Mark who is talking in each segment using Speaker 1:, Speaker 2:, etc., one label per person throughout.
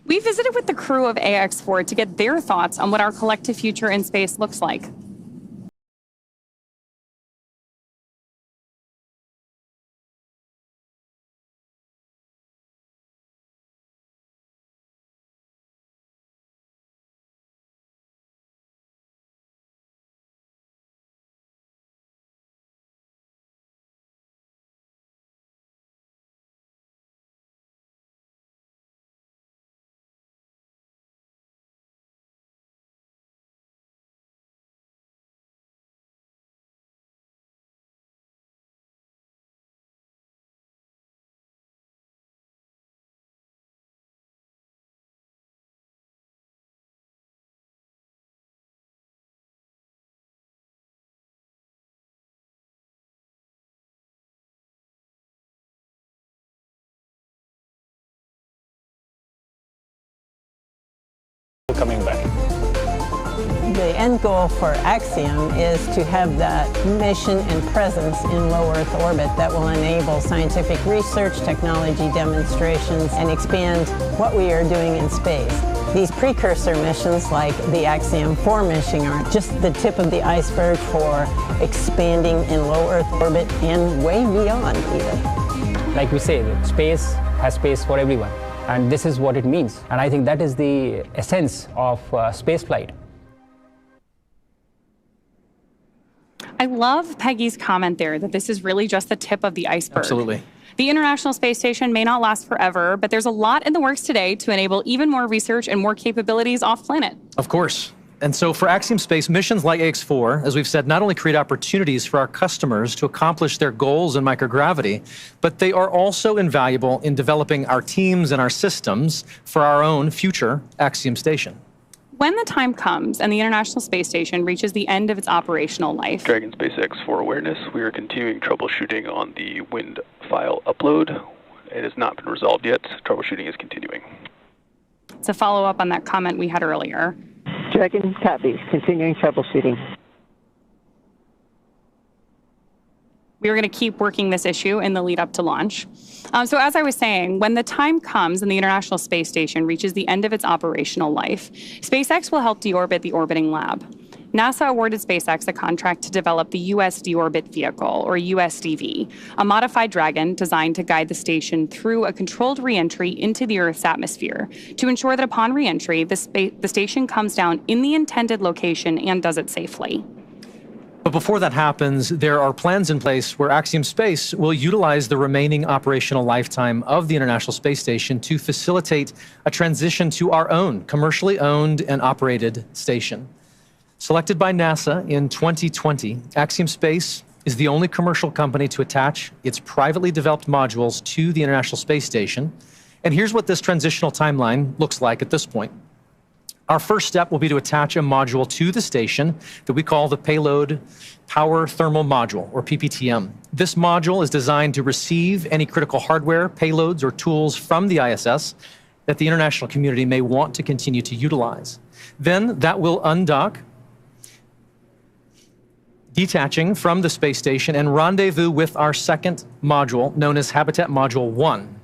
Speaker 1: We visited with the crew of AX-4 to get their thoughts on what our collective future in space looks like.
Speaker 2: Coming back.
Speaker 3: The end goal for Axiom is to have that mission and presence in low Earth orbit that will enable scientific research, technology demonstrations, and expand what we are doing in space. These precursor missions, like the Axiom-4 mission, are just the tip of the iceberg for expanding in low Earth orbit and way beyond even.
Speaker 2: Like we say, space has space for everyone. And this is what it means. And I think that is the essence of spaceflight.
Speaker 1: I love Peggy's comment there that this is really just the tip of the iceberg.
Speaker 4: Absolutely.
Speaker 1: The International Space Station may not last forever, but there's a lot in the works today to enable even more research and more capabilities off-planet.
Speaker 4: Of course. And so for Axiom Space, missions like AX-4, as we've said, not only create opportunities for our customers to accomplish their goals in microgravity, but they are also invaluable in developing our teams and our systems for our own future Axiom Station.
Speaker 1: When the time comes and the International Space Station reaches the end of its operational life.
Speaker 5: Dragon SpaceX for awareness, we are continuing troubleshooting on the wind file upload. It has not been resolved yet. Troubleshooting is continuing.
Speaker 1: To follow up on that comment we had earlier.
Speaker 6: Dragon copies, continuing troubleshooting.
Speaker 1: We are going to keep working this issue in the lead up to launch. So as I was saying, when the time comes and the International Space Station reaches the end of its operational life, SpaceX will help deorbit the orbiting lab. NASA awarded SpaceX a contract to develop the U.S. Deorbit Vehicle, or USDV, a modified Dragon designed to guide the station through a controlled reentry into the Earth's atmosphere to ensure that upon reentry, the station comes down in the intended location and does it safely.
Speaker 4: But before that happens, there are plans in place where Axiom Space will utilize the remaining operational lifetime of the International Space Station to facilitate a transition to our own commercially owned and operated station. Selected by NASA in 2020, Axiom Space is the only commercial company to attach its privately developed modules to the International Space Station. And here's what this transitional timeline looks like at this point. Our first step will be to attach a module to the station that we call the Payload Power Thermal Module, or PPTM. This module is designed to receive any critical hardware, payloads, or tools from the ISS that the international community may want to continue to utilize. Then that will undock, detaching from the space station and rendezvous with our second module, known as Habitat Module 1.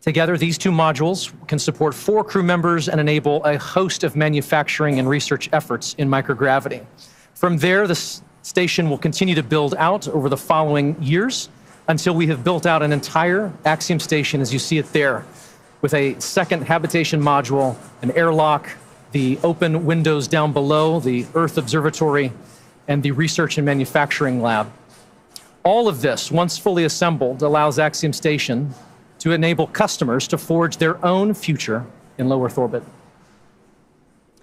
Speaker 4: Together, these two modules can support 4 crew members and enable a host of manufacturing and research efforts in microgravity. From there, the station will continue to build out over the following years until we have built out an entire Axiom station, as you see it there, with a second habitation module, an airlock, the open windows down below, the Earth Observatory, and the Research and Manufacturing Lab. All of this, once fully assembled, allows Axiom Station to enable customers to forge their own future in low Earth orbit.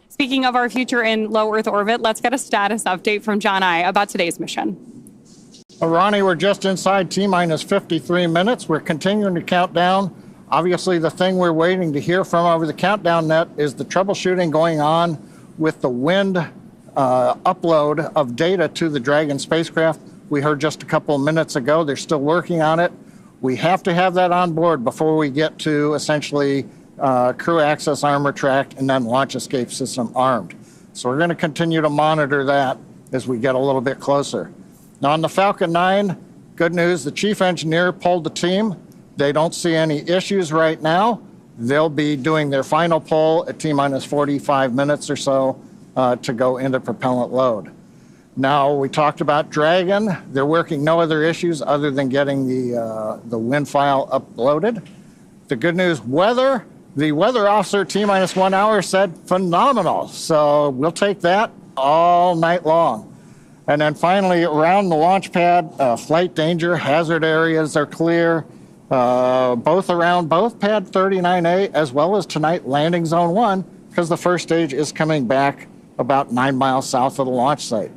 Speaker 1: Speaking of our future in low Earth orbit, let's get a status update from John I about today's mission.
Speaker 7: Ronnie, we're just inside T-minus 53 minutes. We're continuing to count down. Obviously, the thing we're waiting to hear from over the countdown net is the troubleshooting going on with the wind upload of data to the Dragon spacecraft. We heard just a couple of minutes ago, they're still working on it. We have to have that on board before we get to essentially crew access armor track and then launch escape system armed. So we're going to continue to monitor that as we get a little bit closer. Now on the Falcon 9, good news, the chief engineer pulled the team. they don't see any issues right now, they'll be doing their final pull at T-minus 45 minutes or so to go into propellant load. Now, we talked about Dragon. They're working no other issues other than getting the wind file uploaded. The good news, weather, the weather officer T-minus 1 hour said phenomenal. So we'll take that all night long. And then finally, around the launch pad, flight danger, hazard areas are clear, both around both pad 39A as well as tonight landing zone 1, because the first stage is coming back about 9 miles south of the launch site.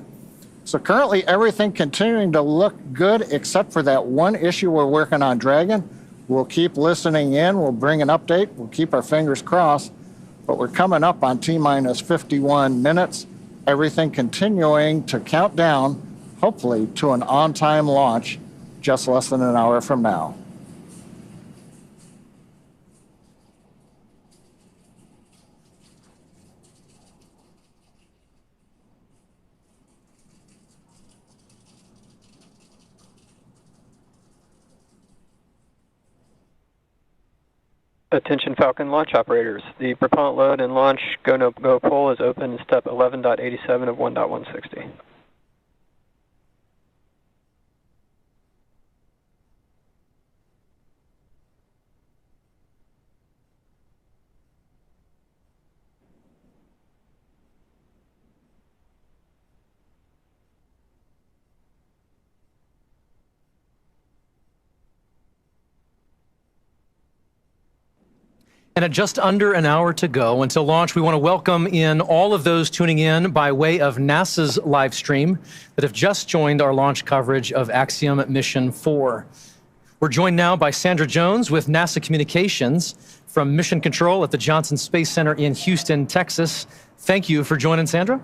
Speaker 7: So currently everything continuing to look good except for that one issue we're working on Dragon. We'll keep listening in, we'll bring an update, we'll keep our fingers crossed, but we're coming up on T-minus 51 minutes, everything continuing to count down, hopefully to an on-time launch just less than an hour from now.
Speaker 8: Attention Falcon launch operators. The propellant load and launch go-no-go pull is open in step 11.87 of 1.160.
Speaker 4: And at just under an hour to go until launch, we want to welcome in all of those tuning in by way of NASA's live stream that have just joined our launch coverage of Axiom Mission 4. We're joined now by Sandra Jones with NASA Communications from Mission Control at the Johnson Space Center in Houston, Texas. Thank you for joining, Sandra.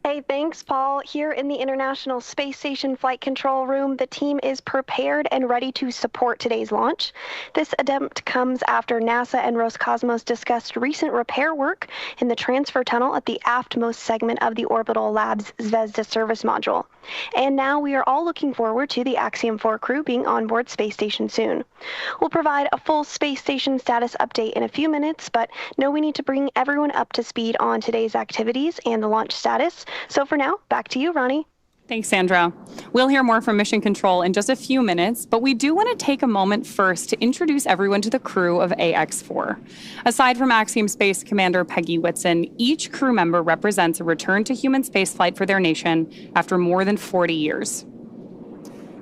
Speaker 9: Hey, thanks, Paul. Here in the International Space Station Flight Control Room, the team is prepared and ready to support today's launch. This attempt comes after NASA and Roscosmos discussed recent repair work in the transfer tunnel at the aftmost segment of the Orbital Labs Zvezda service module. And now we are all looking forward to the Axiom-4 crew being on board Space Station soon. We'll provide a full Space Station status update in a few minutes, but know we need to bring everyone up to speed on today's activities and the launch status. So for now, back to you, Ronnie.
Speaker 1: Thanks, Sandra. We'll hear more from Mission Control in just a few minutes, but we do want to take a moment first to introduce everyone to the crew of AX-4. Aside from Axiom Space Commander Peggy Whitson, each crew member represents a return to human spaceflight for their nation after more than 40 years.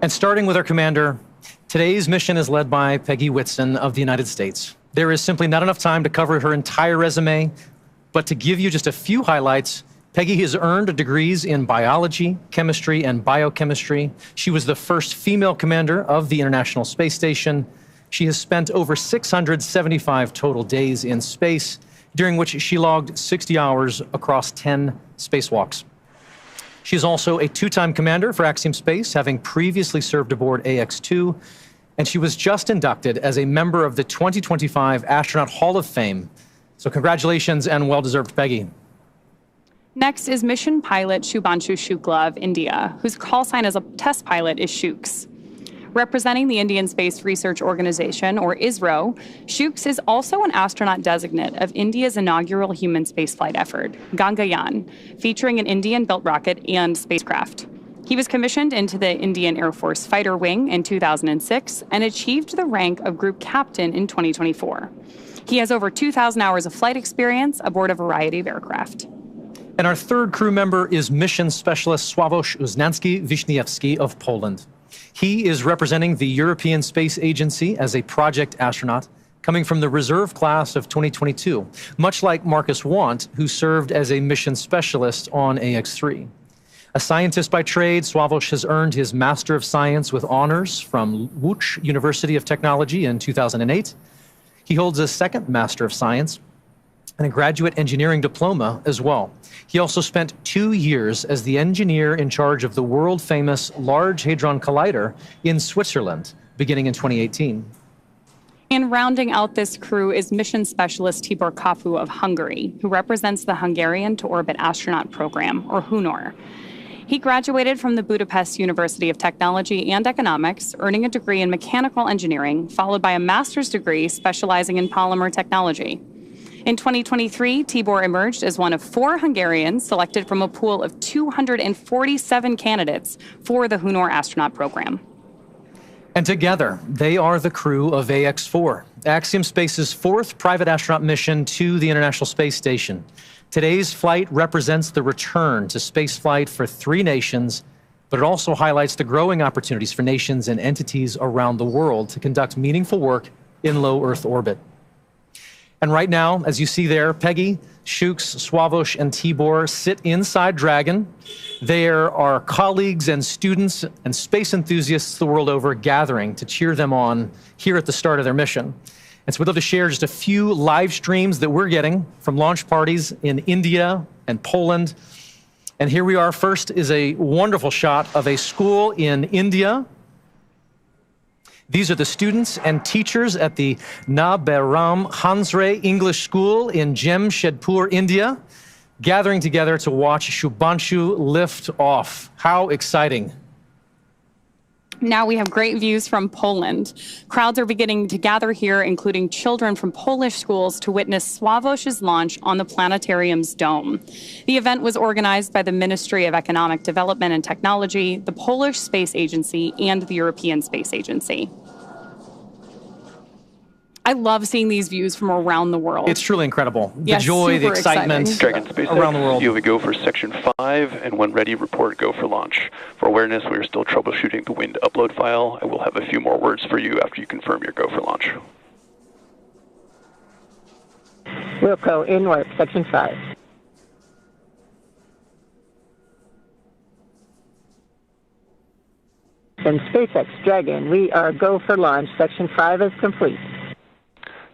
Speaker 4: And starting with our commander, today's mission is led by Peggy Whitson of the United States. There is simply not enough time to cover her entire resume, but to give you just a few highlights, Peggy has earned degrees in biology, chemistry, and biochemistry. She was the first female commander of the International Space Station. She has spent over 675 total days in space, during which she logged 60 hours across 10 spacewalks. She is also a two-time commander for Axiom Space, having previously served aboard AX-2, and she was just inducted as a member of the 2025 Astronaut Hall of Fame. So congratulations and well-deserved, Peggy.
Speaker 1: Next is mission pilot Shubhanshu Shukla of India, whose call sign as a test pilot is Shooks. Representing the Indian Space Research Organization, or ISRO, Shooks is also an astronaut designate of India's inaugural human spaceflight effort, Gangayaan, featuring an Indian-built rocket and spacecraft. He was commissioned into the Indian Air Force Fighter Wing in 2006 and achieved the rank of Group Captain in 2024. He has over 2,000 hours of flight experience aboard a variety of aircraft.
Speaker 4: And our third crew member is Mission Specialist Sławosz Uznański-Wiśniewski of Poland. He is representing the European Space Agency as a project astronaut, coming from the reserve class of 2022, much like Marcus Want, who served as a mission specialist on AX-3. A scientist by trade, Sławosz has earned his Master of Science with honors from Łódź University of Technology in 2008. He holds a second Master of Science and a graduate engineering diploma as well. He also spent 2 years as the engineer in charge of the world-famous Large Hadron Collider in Switzerland, beginning in 2018.
Speaker 1: And rounding out this crew is mission specialist Tibor Kapu of Hungary, who represents the Hungarian to Orbit Astronaut Program, or HUNOR. He graduated from the Budapest University of Technology and Economics, earning a degree in mechanical engineering, followed by a master's degree specializing in polymer technology. In 2023, Tibor emerged as one of 4 Hungarians selected from a pool of 247 candidates for the Hunor astronaut program.
Speaker 4: And together, they are the crew of AX-4, Axiom Space's 4th private astronaut mission to the International Space Station. Today's flight represents the return to spaceflight for 3 nations, but it also highlights the growing opportunities for nations and entities around the world to conduct meaningful work in low Earth orbit. And right now, as you see there, Peggy, Shukes, Sławomir, and Tibor sit inside Dragon. There are colleagues and students and space enthusiasts the world over gathering to cheer them on here at the start of their mission. And so we'd love to share just a few live streams that we're getting from launch parties in India and Poland. And here we are. First is a wonderful shot of a school in India. These are the students and teachers at the Naberam Hansre English School in Jamshedpur, India, gathering together to watch Shubhanshu lift off. How exciting.
Speaker 1: Now we have great views from Poland. Crowds are beginning to gather here, including children from Polish schools, to witness Sławomir's launch on the planetarium's dome. The event was organized by the Ministry of Economic Development and Technology, the Polish Space Agency, and the European Space Agency. I love seeing these views from around the world.
Speaker 4: It's truly incredible. The joy, the excitement
Speaker 5: Dragon SpaceX,
Speaker 4: around the world.
Speaker 5: You have a go for Section 5, and when ready, report go for launch. For awareness, we are still troubleshooting the wind upload file. I will have a few more words for you after you confirm your go for launch.
Speaker 6: Wilco, in work, Section 5. And SpaceX, Dragon, we are go for launch. Section 5 is complete.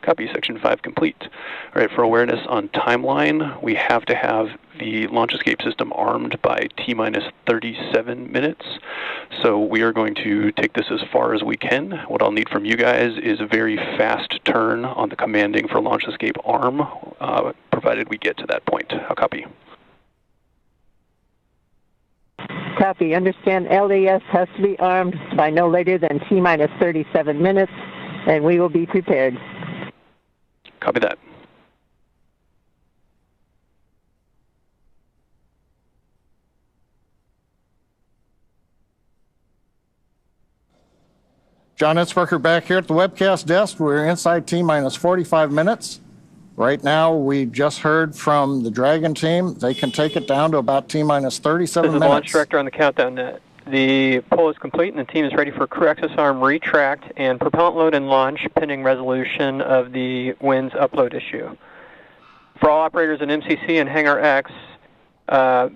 Speaker 5: Copy, Section 5 complete. All right, for awareness on timeline, we have to have the launch escape system armed by T-minus 37 minutes. So we are going to take this as far as we can. What I'll need from you guys is a very fast turn on the commanding for launch escape arm, provided we get to that point. I'll copy.
Speaker 6: Copy. Understand LAS has to be armed by no later than T-minus 37 minutes, and we will be prepared.
Speaker 5: Copy that.
Speaker 7: John Itzberger back here at the webcast desk. We're inside T-minus 45 minutes. Right now, we just heard from the Dragon team. They can take it down to about T-minus 37 minutes.
Speaker 8: This is the launch director on the countdown net. The poll is complete and the team is ready for crew access arm retract and propellant load and launch pending resolution of the winds upload issue. For all operators in MCC and Hangar X,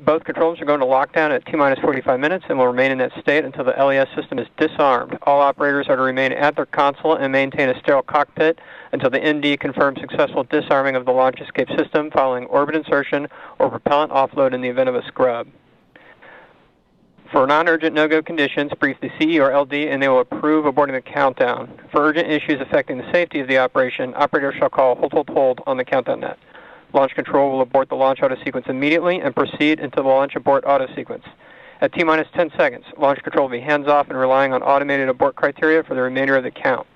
Speaker 8: both controls are going to lockdown at T-minus 45 minutes and will remain in that state until the LES system is disarmed. All operators are to remain at their console and maintain a sterile cockpit until the ND confirms successful disarming of the launch escape system following orbit insertion or propellant offload in the event of a scrub. For non-urgent no-go conditions, brief the CE or LD and they will approve aborting the countdown. For urgent issues affecting the safety of the operation, operators shall call hold on the countdown net. Launch control will abort the launch auto sequence immediately and proceed until the launch abort auto sequence. At T-minus 10 seconds, launch control will be hands-off and relying on automated abort criteria for the remainder of the count.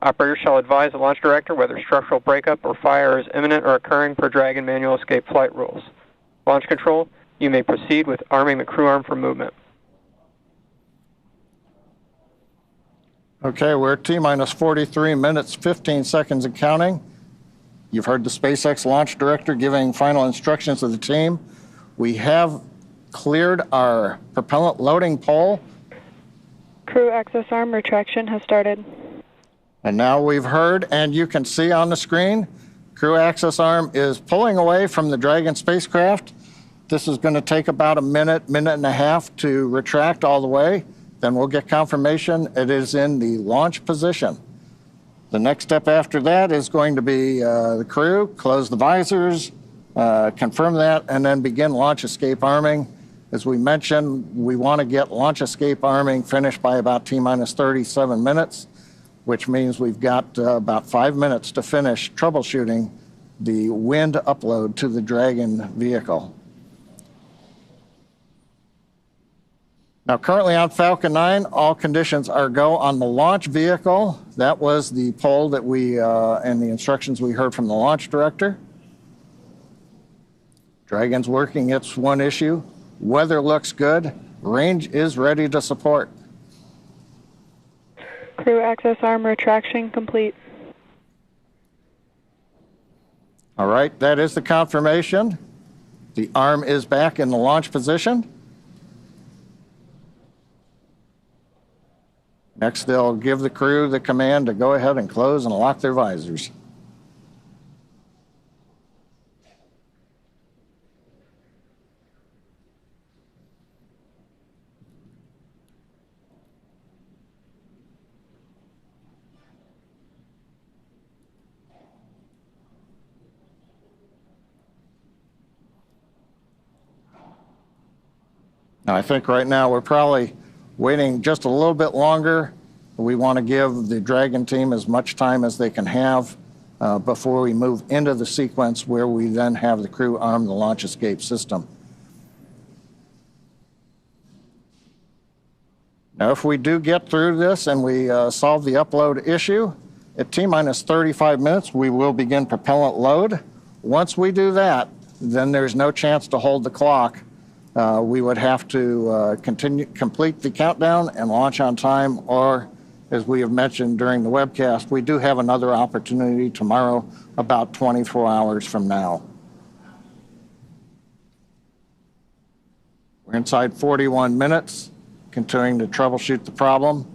Speaker 8: Operators shall advise the launch director whether structural breakup or fire is imminent or occurring per Dragon manual escape flight rules. Launch control, you may proceed with arming the crew arm for movement.
Speaker 7: Okay, we're at T-minus 43 minutes, 15 seconds and counting. You've heard the SpaceX launch director giving final instructions to the team. We have cleared our propellant loading pole.
Speaker 10: Crew access arm retraction has started.
Speaker 7: And now we've heard, and you can see on the screen, crew access arm is pulling away from the Dragon spacecraft. This is going to take about a minute, minute and a half to retract all the way. Then we'll get confirmation it is in the launch position. The next step after that is going to be the crew, close the visors, confirm that, and then begin launch escape arming. As we mentioned, we want to get launch escape arming finished by about T-minus 37 minutes, which means we've got about 5 minutes to finish troubleshooting the wind upload to the Dragon vehicle. Now, currently on Falcon 9, all conditions are go on the launch vehicle. That was the poll that we, and the instructions we heard from the launch director. Dragon's working its one issue. Weather looks good. Range is ready to support.
Speaker 10: Crew access arm retraction complete.
Speaker 7: All right, that is the confirmation. The arm is back in the launch position. Next, they'll give the crew the command to go ahead and close and lock their visors. Now, I think right now we're probably waiting just a little bit longer. We want to give the Dragon team as much time as they can have before we move into the sequence where we then have the crew arm the launch escape system. Now, if we do get through this and we solve the upload issue, at T-minus 35 minutes, we will begin propellant load. Once we do that, then there's no chance to hold the clock. We would have to complete the countdown and launch on time, or as we have mentioned during the webcast, we do have another opportunity tomorrow about 24 hours from now. We're inside 41 minutes, continuing to troubleshoot the problem.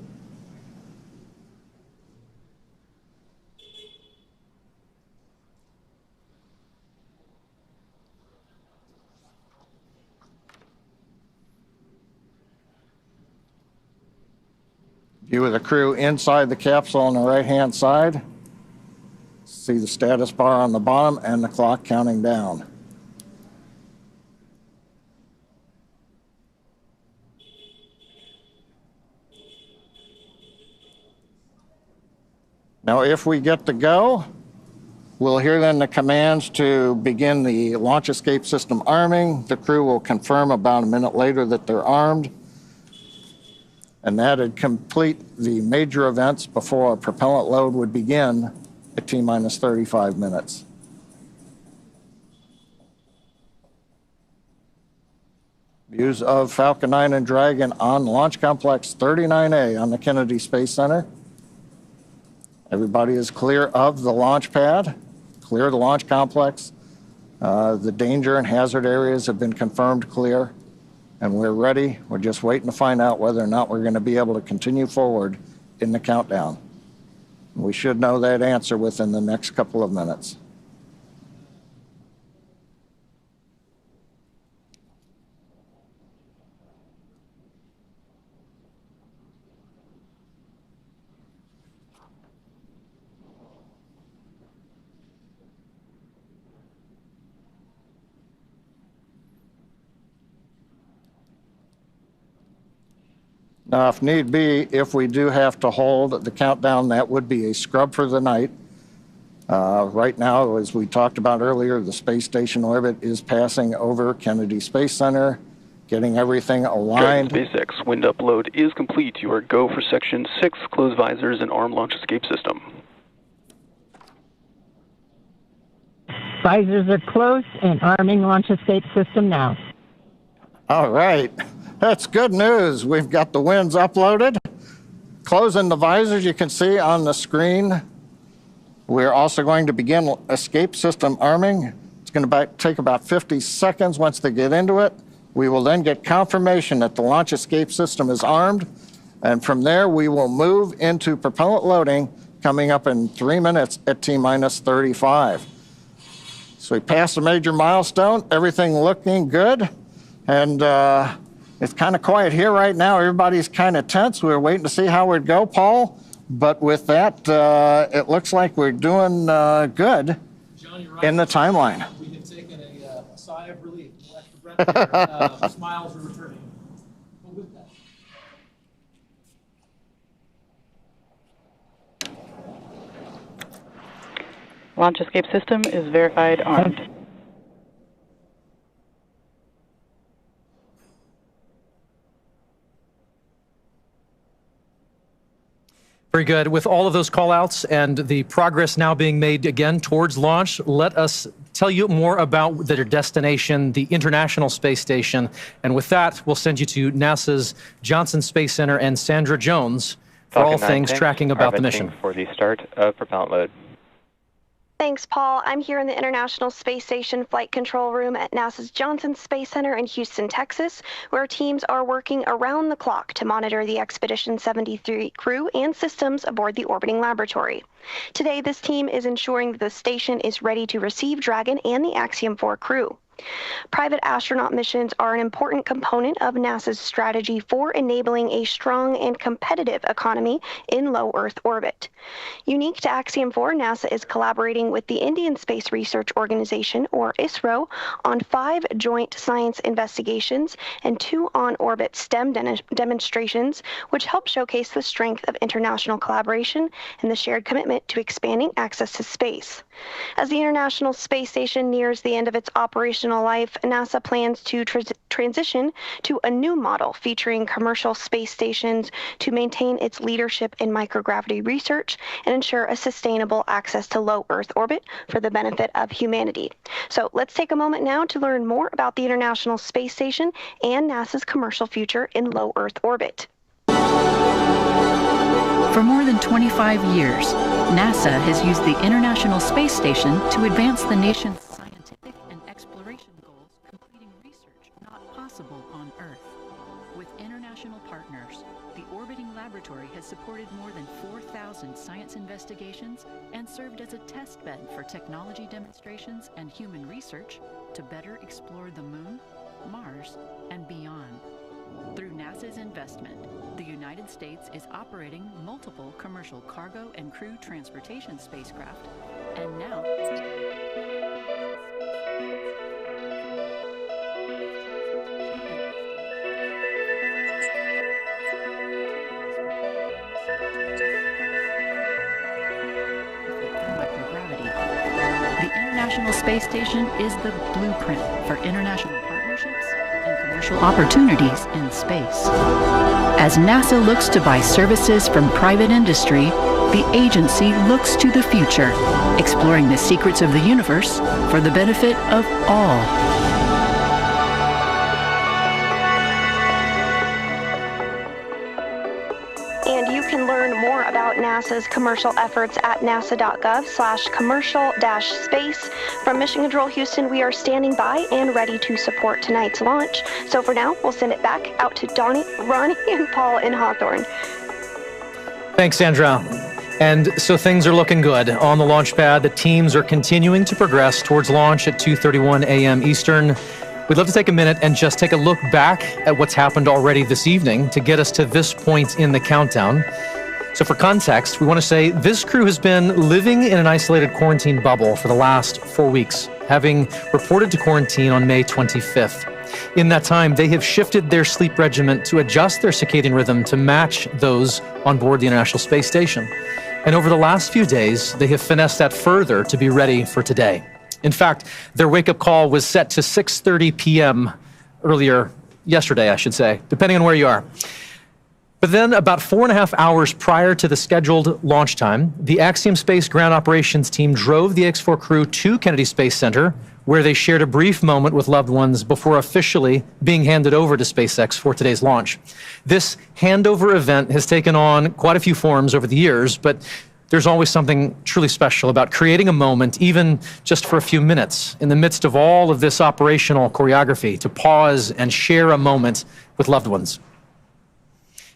Speaker 7: View of the crew inside the capsule on the right-hand side. See the status bar on the bottom and the clock counting down. Now, if we get to go, we'll hear then the commands to begin the launch escape system arming. The crew will confirm about a minute later that they're armed. And that'd complete the major events before a propellant load would begin at T-minus 35 minutes. Views of Falcon 9 and Dragon on Launch Complex 39A on the Kennedy Space Center. Everybody is clear of the launch pad, clear of the launch complex. The danger and hazard areas have been confirmed clear. And we're ready. We're just waiting to find out whether or not we're going to be able to continue forward in the countdown. We should know that answer within the next couple of minutes. Now, if need be, if we do have to hold the countdown, that would be a scrub for the night. Right now, as we talked about earlier, the space station orbit is passing over Kennedy Space Center, getting everything aligned.
Speaker 5: SpaceX wind upload is complete. You are go for Section 6, close visors and arm launch escape system.
Speaker 6: Visors are closed and arming launch escape system now.
Speaker 7: All right. That's good news. We've got the winds uploaded. Closing the visors, you can see on the screen. We're also going to begin escape system arming. It's going to take about 50 seconds once they get into it. We will then get confirmation that the launch escape system is armed. And from there, we will move into propellant loading coming up in 3 minutes at T-minus 35. So we passed a major milestone, everything looking good. And it's kind of quiet here right now. Everybody's kind of tense. We're waiting to see how it go, Paul. But with that, it looks like we're doing good
Speaker 4: John, you're right.
Speaker 7: in the timeline.
Speaker 4: We have taken a sigh of relief. No extra breath there. Smiles are returning. But with that.
Speaker 11: Launch escape system is verified armed.
Speaker 4: Very good. With all of those call-outs and the progress now being made again towards launch, let us tell you more about their destination, the International Space Station. And with that, we'll send you to NASA's Johnson Space Center and Sandra Jones for all things tracking about the mission.
Speaker 12: For the start of propellant load.
Speaker 9: Thanks, Paul. I'm here in the International Space Station Flight Control Room at NASA's Johnson Space Center in Houston, Texas, where teams are working around the clock to monitor the Expedition 73 crew and systems aboard the orbiting laboratory. Today, this team is ensuring that the station is ready to receive Dragon and the Axiom-4 crew. Private astronaut missions are an important component of NASA's strategy for enabling a strong and competitive economy in low Earth orbit. Unique to Axiom-4, NASA is collaborating with the Indian Space Research Organization, or ISRO, on 5 joint science investigations and 2 on-orbit STEM demonstrations, which help showcase the strength of international collaboration and the shared commitment to expanding access to space. As the International Space Station nears the end of its operational life, NASA plans to transition to a new model featuring commercial space stations to maintain its leadership in microgravity research and ensure a sustainable access to low Earth orbit for the benefit of humanity. So let's take a moment now to learn more about the International Space Station and NASA's commercial future in low Earth orbit.
Speaker 13: For more than 25 years, NASA has used the International Space Station to advance the nation's scientific and exploration goals, completing research not possible on Earth. With international partners, the orbiting laboratory has supported more than 4,000 science investigations and served as a test bed for technology demonstrations and human research to better explore the Moon, Mars, and beyond. Through NASA's investment, the United States is operating multiple commercial cargo and crew transportation spacecraft, and now the International Space Station is the blueprint for international partnerships and commercial opportunities in space. As NASA looks to buy services from private industry, the agency looks to the future, exploring the secrets of the universe for the benefit of all.
Speaker 9: And you can learn more about NASA's commercial efforts at nasa.gov/commercial-space. From Mission Control Houston, we are standing by and ready to support tonight's launch. So for now, we'll send it back out to Donnie, Ronnie, and Paul in Hawthorne.
Speaker 4: Thanks, Sandra. And so things are looking good on the launch pad. The teams are continuing to progress towards launch at 2:31 a.m. Eastern. We'd love to take a minute and just take a look back at what's happened already this evening to get us to this point in the countdown. So for context, we want to say this crew has been living in an isolated quarantine bubble for the last 4 weeks, having reported to quarantine on May 25th. In that time, they have shifted their sleep regimen to adjust their circadian rhythm to match those on board the International Space Station. And over the last few days, they have finessed that further to be ready for today. In fact, their wake-up call was set to 6:30 p.m. earlier yesterday, I should say, depending on where you are. But then about 4.5 hours prior to the scheduled launch time, the Axiom Space ground operations team drove the X-4 crew to Kennedy Space Center, where they shared a brief moment with loved ones before officially being handed over to SpaceX for today's launch. This handover event has taken on quite a few forms over the years, but there's always something truly special about creating a moment, even just for a few minutes, in the midst of all of this operational choreography, to pause and share a moment with loved ones.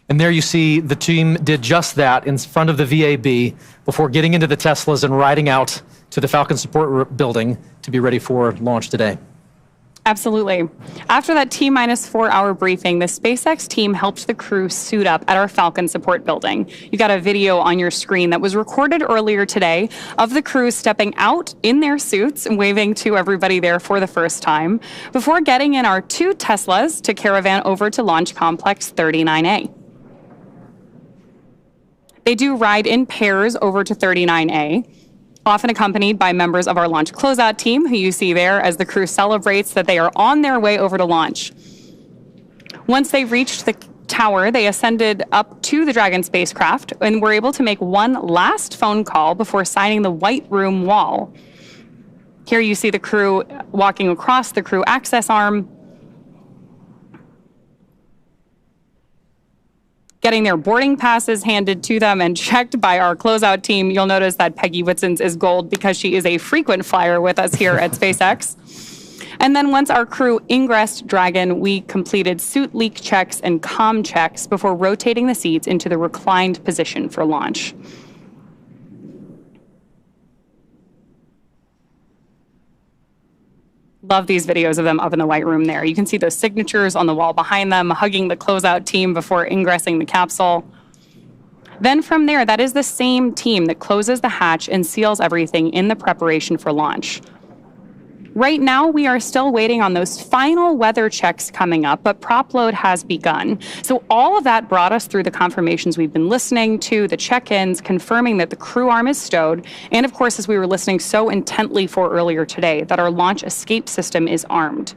Speaker 4: And there you see the team did just that in front of the VAB before getting into the Teslas and riding out to the Falcon Support Building to be ready for launch today.
Speaker 1: Absolutely. After that T-4 hour briefing, the SpaceX team helped the crew suit up at our Falcon Support Building. You got a video on your screen that was recorded earlier today of the crew stepping out in their suits and waving to everybody there for the first time before getting in our 2 Teslas to caravan over to Launch Complex 39A. They do ride in pairs over to 39A, often accompanied by members of our launch closeout team, who you see there as the crew celebrates that they are on their way over to launch. Once they reached the tower, they ascended up to the Dragon spacecraft and were able to make one last phone call before signing the White Room wall. Here you see the crew walking across the crew access arm, getting their boarding passes handed to them and checked by our closeout team. You'll notice that Peggy Whitson's is gold because she is a frequent flyer with us here at SpaceX. And then once our crew ingressed Dragon, we completed suit leak checks and comm checks before rotating the seats into the reclined position for launch. Love these videos of them up in the White Room there. You can see those signatures on the wall behind them, hugging the closeout team before ingressing the capsule. Then from there, that is the same team that closes the hatch and seals everything in the preparation for launch. Right now, we are still waiting on those final weather checks coming up, but prop load has begun. So all of that brought us through the confirmations we've been listening to, the check-ins, confirming that the crew arm is stowed, and of course, as we were listening so intently for earlier today, that our launch escape system is armed.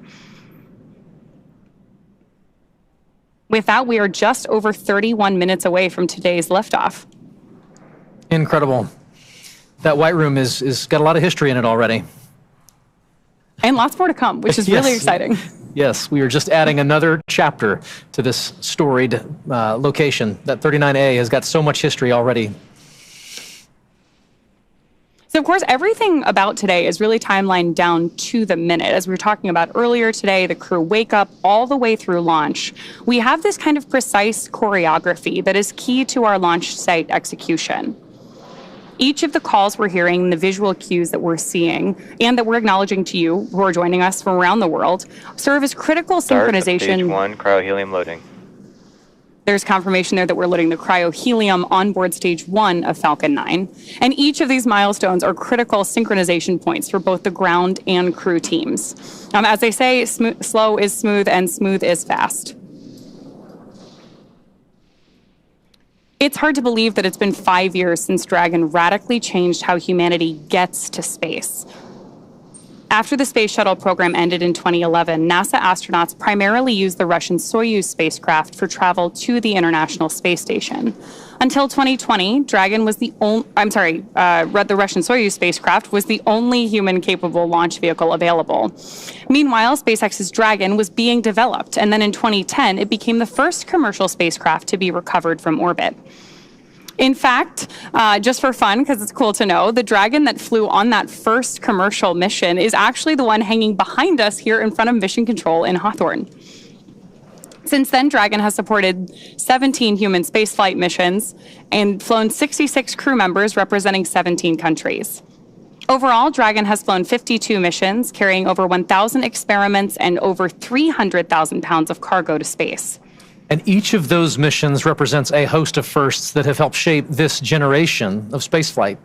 Speaker 1: With that, we are just over 31 minutes away from today's liftoff.
Speaker 4: Incredible. That White Room is got a lot of history in it already.
Speaker 1: And lots more to come, which is really exciting.
Speaker 4: Yes, we are just adding another chapter to this storied location. That 39A has got so much history already.
Speaker 1: So, of course, everything about today is really timelined down to the minute. As we were talking about earlier today, the crew wake up all the way through launch. We have this kind of precise choreography that is key to our launch site execution. Each of the calls we're hearing, the visual cues that we're seeing, and that we're acknowledging to you who are joining us from around the world, serve as critical synchronization.
Speaker 12: Start of stage 1, cryohelium loading.
Speaker 1: There's confirmation there that we're loading the cryohelium on board stage 1 of Falcon 9. And each of these milestones are critical synchronization points for both the ground and crew teams. As they say, slow is smooth and smooth is fast. It's hard to believe that it's been 5 years since Dragon radically changed how humanity gets to space. After the Space Shuttle program ended in 2011, NASA astronauts primarily used the Russian Soyuz spacecraft for travel to the International Space Station. Until 2020, Dragon was the Russian Soyuz spacecraft was the only human-capable launch vehicle available. Meanwhile, SpaceX's Dragon was being developed, and then in 2010, it became the first commercial spacecraft to be recovered from orbit. In fact, just for fun, because it's cool to know, the Dragon that flew on that first commercial mission is actually the one hanging behind us here in front of Mission Control in Hawthorne. Since then, Dragon has supported 17 human spaceflight missions and flown 66 crew members representing 17 countries. Overall, Dragon has flown 52 missions, carrying over 1,000 experiments and over 300,000 pounds of cargo to space.
Speaker 4: And each of those missions represents a host of firsts that have helped shape this generation of spaceflight.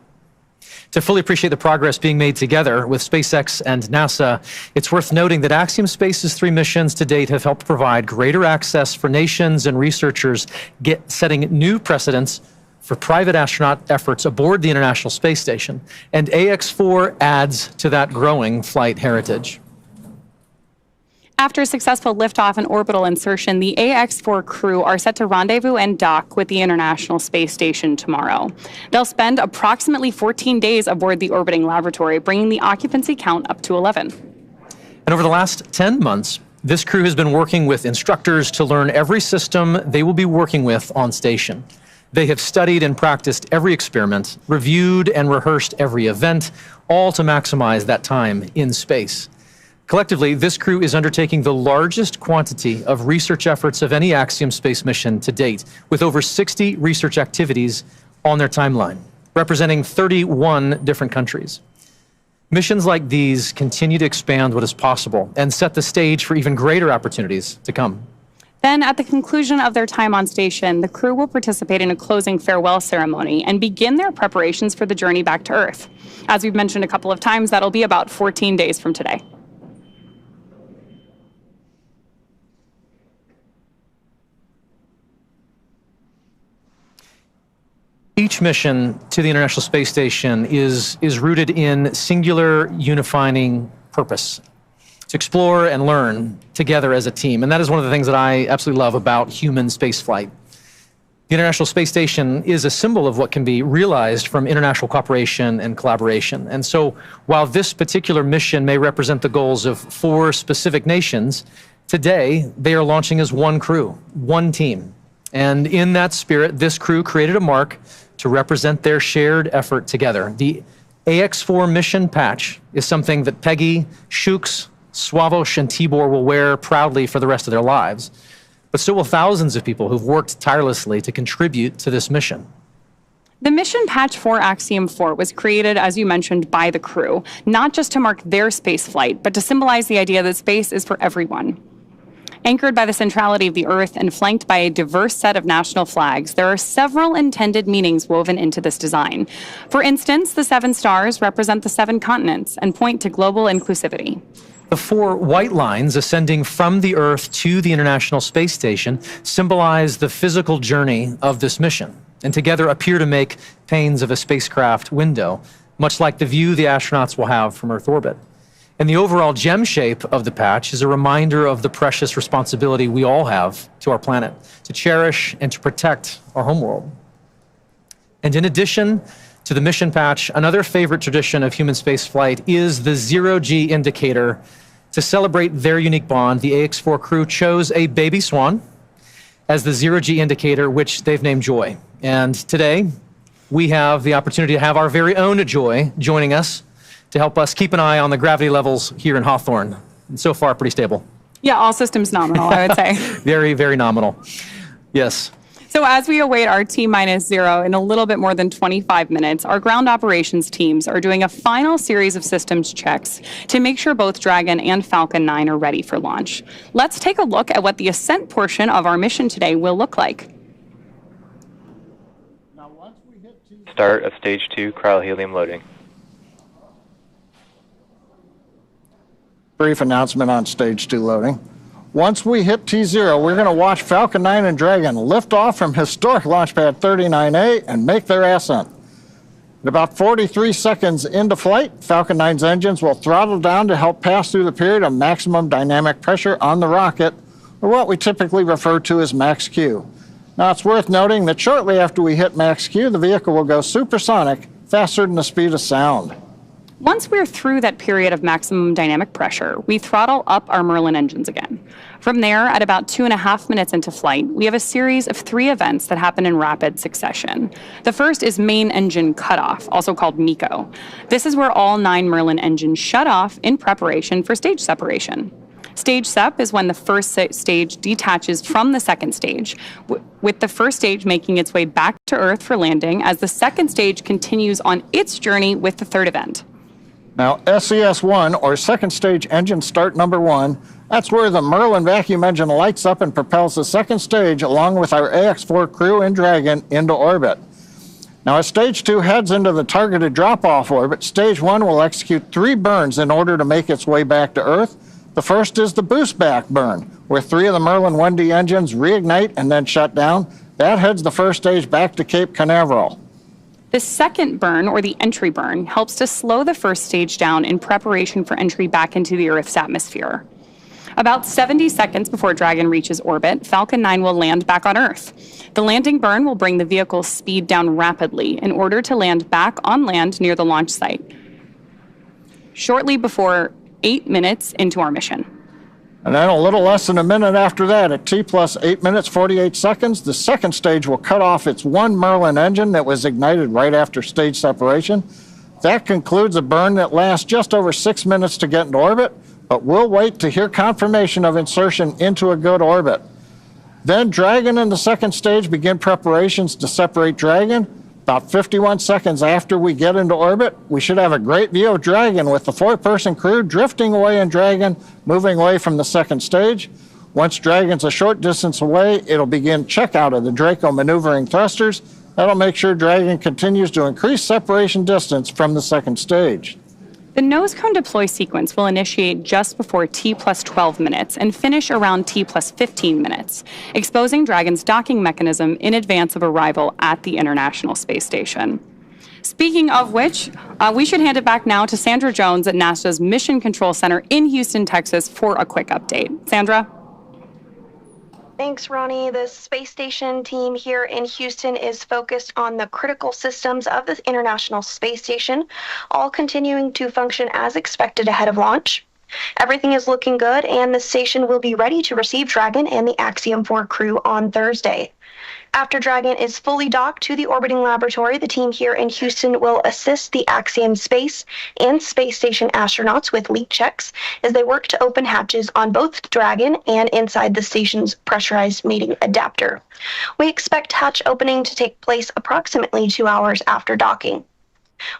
Speaker 4: To fully appreciate the progress being made together with SpaceX and NASA, it's worth noting that Axiom Space's 3 missions to date have helped provide greater access for nations and researchers, setting new precedents for private astronaut efforts aboard the International Space Station. And AX-4 adds to that growing flight heritage.
Speaker 1: After a successful liftoff and orbital insertion, the AX-4 crew are set to rendezvous and dock with the International Space Station tomorrow. They'll spend approximately 14 days aboard the orbiting laboratory, bringing the occupancy count up to 11.
Speaker 4: And over the last 10 months, this crew has been working with instructors to learn every system they will be working with on station. They have studied and practiced every experiment, reviewed and rehearsed every event, all to maximize that time in space. Collectively, this crew is undertaking the largest quantity of research efforts of any Axiom space mission to date, with over 60 research activities on their timeline, representing 31 different countries. Missions like these continue to expand what is possible and set the stage for even greater opportunities to come.
Speaker 1: Then, at the conclusion of their time on station, the crew will participate in a closing farewell ceremony and begin their preparations for the journey back to Earth. As we've mentioned a couple of times, that'll be about 14 days from today.
Speaker 4: Each mission to the International Space Station is rooted in singular unifying purpose: to explore and learn together as a team. And that is one of the things that I absolutely love about human spaceflight. The International Space Station is a symbol of what can be realized from international cooperation and collaboration. And so while this particular mission may represent the goals of 4 specific nations, today they are launching as one crew, one team. And in that spirit, this crew created a mark to represent their shared effort together. The AX-4 mission patch is something that Peggy, Shooks, Swavesh, and Tibor will wear proudly for the rest of their lives. But so will thousands of people who've worked tirelessly to contribute to this mission.
Speaker 1: The mission patch for Axiom-4 was created, as you mentioned, by the crew, not just to mark their space flight, but to symbolize the idea that space is for everyone. Anchored by the centrality of the Earth and flanked by a diverse set of national flags, there are several intended meanings woven into this design. For instance, the 7 stars represent the 7 continents and point to global inclusivity.
Speaker 4: The 4 white lines ascending from the Earth to the International Space Station symbolize the physical journey of this mission, and together appear to make panes of a spacecraft window, much like the view the astronauts will have from Earth orbit. And the overall gem shape of the patch is a reminder of the precious responsibility we all have to our planet, to cherish and to protect our homeworld. And in addition to the mission patch, another favorite tradition of human spaceflight is the zero-G indicator. To celebrate their unique bond, the AX-4 crew chose a baby swan as the zero-G indicator, which they've named Joy. And today, we have the opportunity to have our very own Joy joining us to help us keep an eye on the gravity levels here in Hawthorne. And so far, pretty stable.
Speaker 1: Yeah, all systems nominal, I would say.
Speaker 4: Very, very nominal. Yes.
Speaker 1: So as we await our T-0 in a little bit more than 25 minutes, our ground operations teams are doing a final series of systems checks to make sure both Dragon and Falcon 9 are ready for launch. Let's take a look at what the Ascent portion of our mission today will look like.
Speaker 12: Start of Stage 2 crylohelium loading.
Speaker 7: Brief announcement on Stage 2 loading. Once we hit T0, we're going to watch Falcon 9 and Dragon lift off from historic launch pad 39A and make their ascent. At about 43 seconds into flight, Falcon 9's engines will throttle down to help pass through the period of maximum dynamic pressure on the rocket, or what we typically refer to as max Q. Now, it's worth noting that shortly after we hit max Q, the vehicle will go supersonic, faster than the speed of sound.
Speaker 1: Once we're through that period of maximum dynamic pressure, we throttle up our Merlin engines again. From there, at about 2.5 minutes into flight, we have a series of 3 events that happen in rapid succession. The first is main engine cutoff, also called MECO. This is where all 9 Merlin engines shut off in preparation for stage separation. Stage sep is when the first stage detaches from the second stage, with the first stage making its way back to Earth for landing as the second stage continues on its journey with the third event.
Speaker 7: Now, SES-1, or second stage engine start number 1, that's where the Merlin vacuum engine lights up and propels the second stage along with our AX-4 crew and Dragon into orbit. Now, as Stage 2 heads into the targeted drop-off orbit, Stage 1 will execute 3 burns in order to make its way back to Earth. The first is the boost back burn, where 3 of the Merlin 1D engines reignite and then shut down. That heads the first stage back to Cape Canaveral.
Speaker 1: The second burn, or the entry burn, helps to slow the first stage down in preparation for entry back into the Earth's atmosphere. About 70 seconds before Dragon reaches orbit, Falcon 9 will land back on Earth. The landing burn will bring the vehicle's speed down rapidly in order to land back on land near the launch site, shortly before 8 minutes into our mission.
Speaker 7: And then a little less than a minute after that, at T plus 8 minutes, 48 seconds, the second stage will cut off its 1 Merlin engine that was ignited right after stage separation. That concludes a burn that lasts just over 6 minutes to get into orbit, but we'll wait to hear confirmation of insertion into a good orbit. Then Dragon and the second stage begin preparations to separate Dragon. About 51 seconds after we get into orbit, we should have a great view of Dragon with the 4-person crew drifting away in Dragon, moving away from the second stage. Once Dragon's a short distance away, it'll begin checkout of the Draco maneuvering thrusters. That'll make sure Dragon continues to increase separation distance from the second stage.
Speaker 1: The nose cone deploy sequence will initiate just before T plus 12 minutes and finish around T plus 15 minutes, exposing Dragon's docking mechanism in advance of arrival at the International Space Station. Speaking of which, we should hand it back now to Sandra Jones at NASA's Mission Control Center in Houston, Texas for a quick update. Sandra?
Speaker 9: Thanks, Ronnie. The space station team here in Houston is focused on the critical systems of the International Space Station, all continuing to function as expected ahead of launch. Everything is looking good, and the station will be ready to receive Dragon and the Axiom-4 crew on Thursday. After Dragon is fully docked to the orbiting laboratory, the team here in Houston will assist the Axiom space and space station astronauts with leak checks as they work to open hatches on both Dragon and inside the station's pressurized mating adapter. We expect hatch opening to take place approximately 2 hours after docking.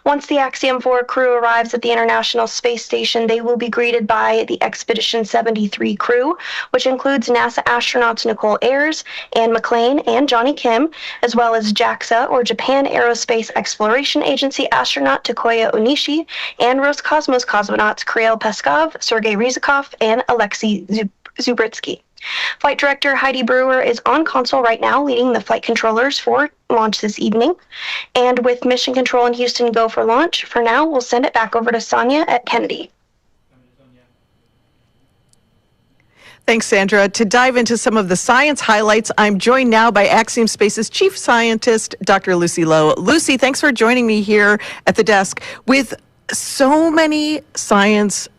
Speaker 9: Once the Axiom-4 crew arrives at the International Space Station, they will be greeted by the Expedition 73 crew, which includes NASA astronauts Nicole Ayers, Anne McClain, and Johnny Kim, as well as JAXA, or Japan Aerospace Exploration Agency astronaut Takoya Onishi, and Roscosmos cosmonauts Kirill Peskov, Sergei Ryzhikov, and Alexei Zubritsky. Flight Director Heidi Brewer is on console right now, leading the flight controllers for launch this evening. And with Mission Control in Houston go for launch, for now, we'll send it back over to Sonia at Kennedy.
Speaker 14: Thanks, Sandra. To dive into some of the science highlights, I'm joined now by Axiom Space's Chief Scientist, Dr. Lucy Lowe. Lucy, thanks for joining me here at the desk. With so many science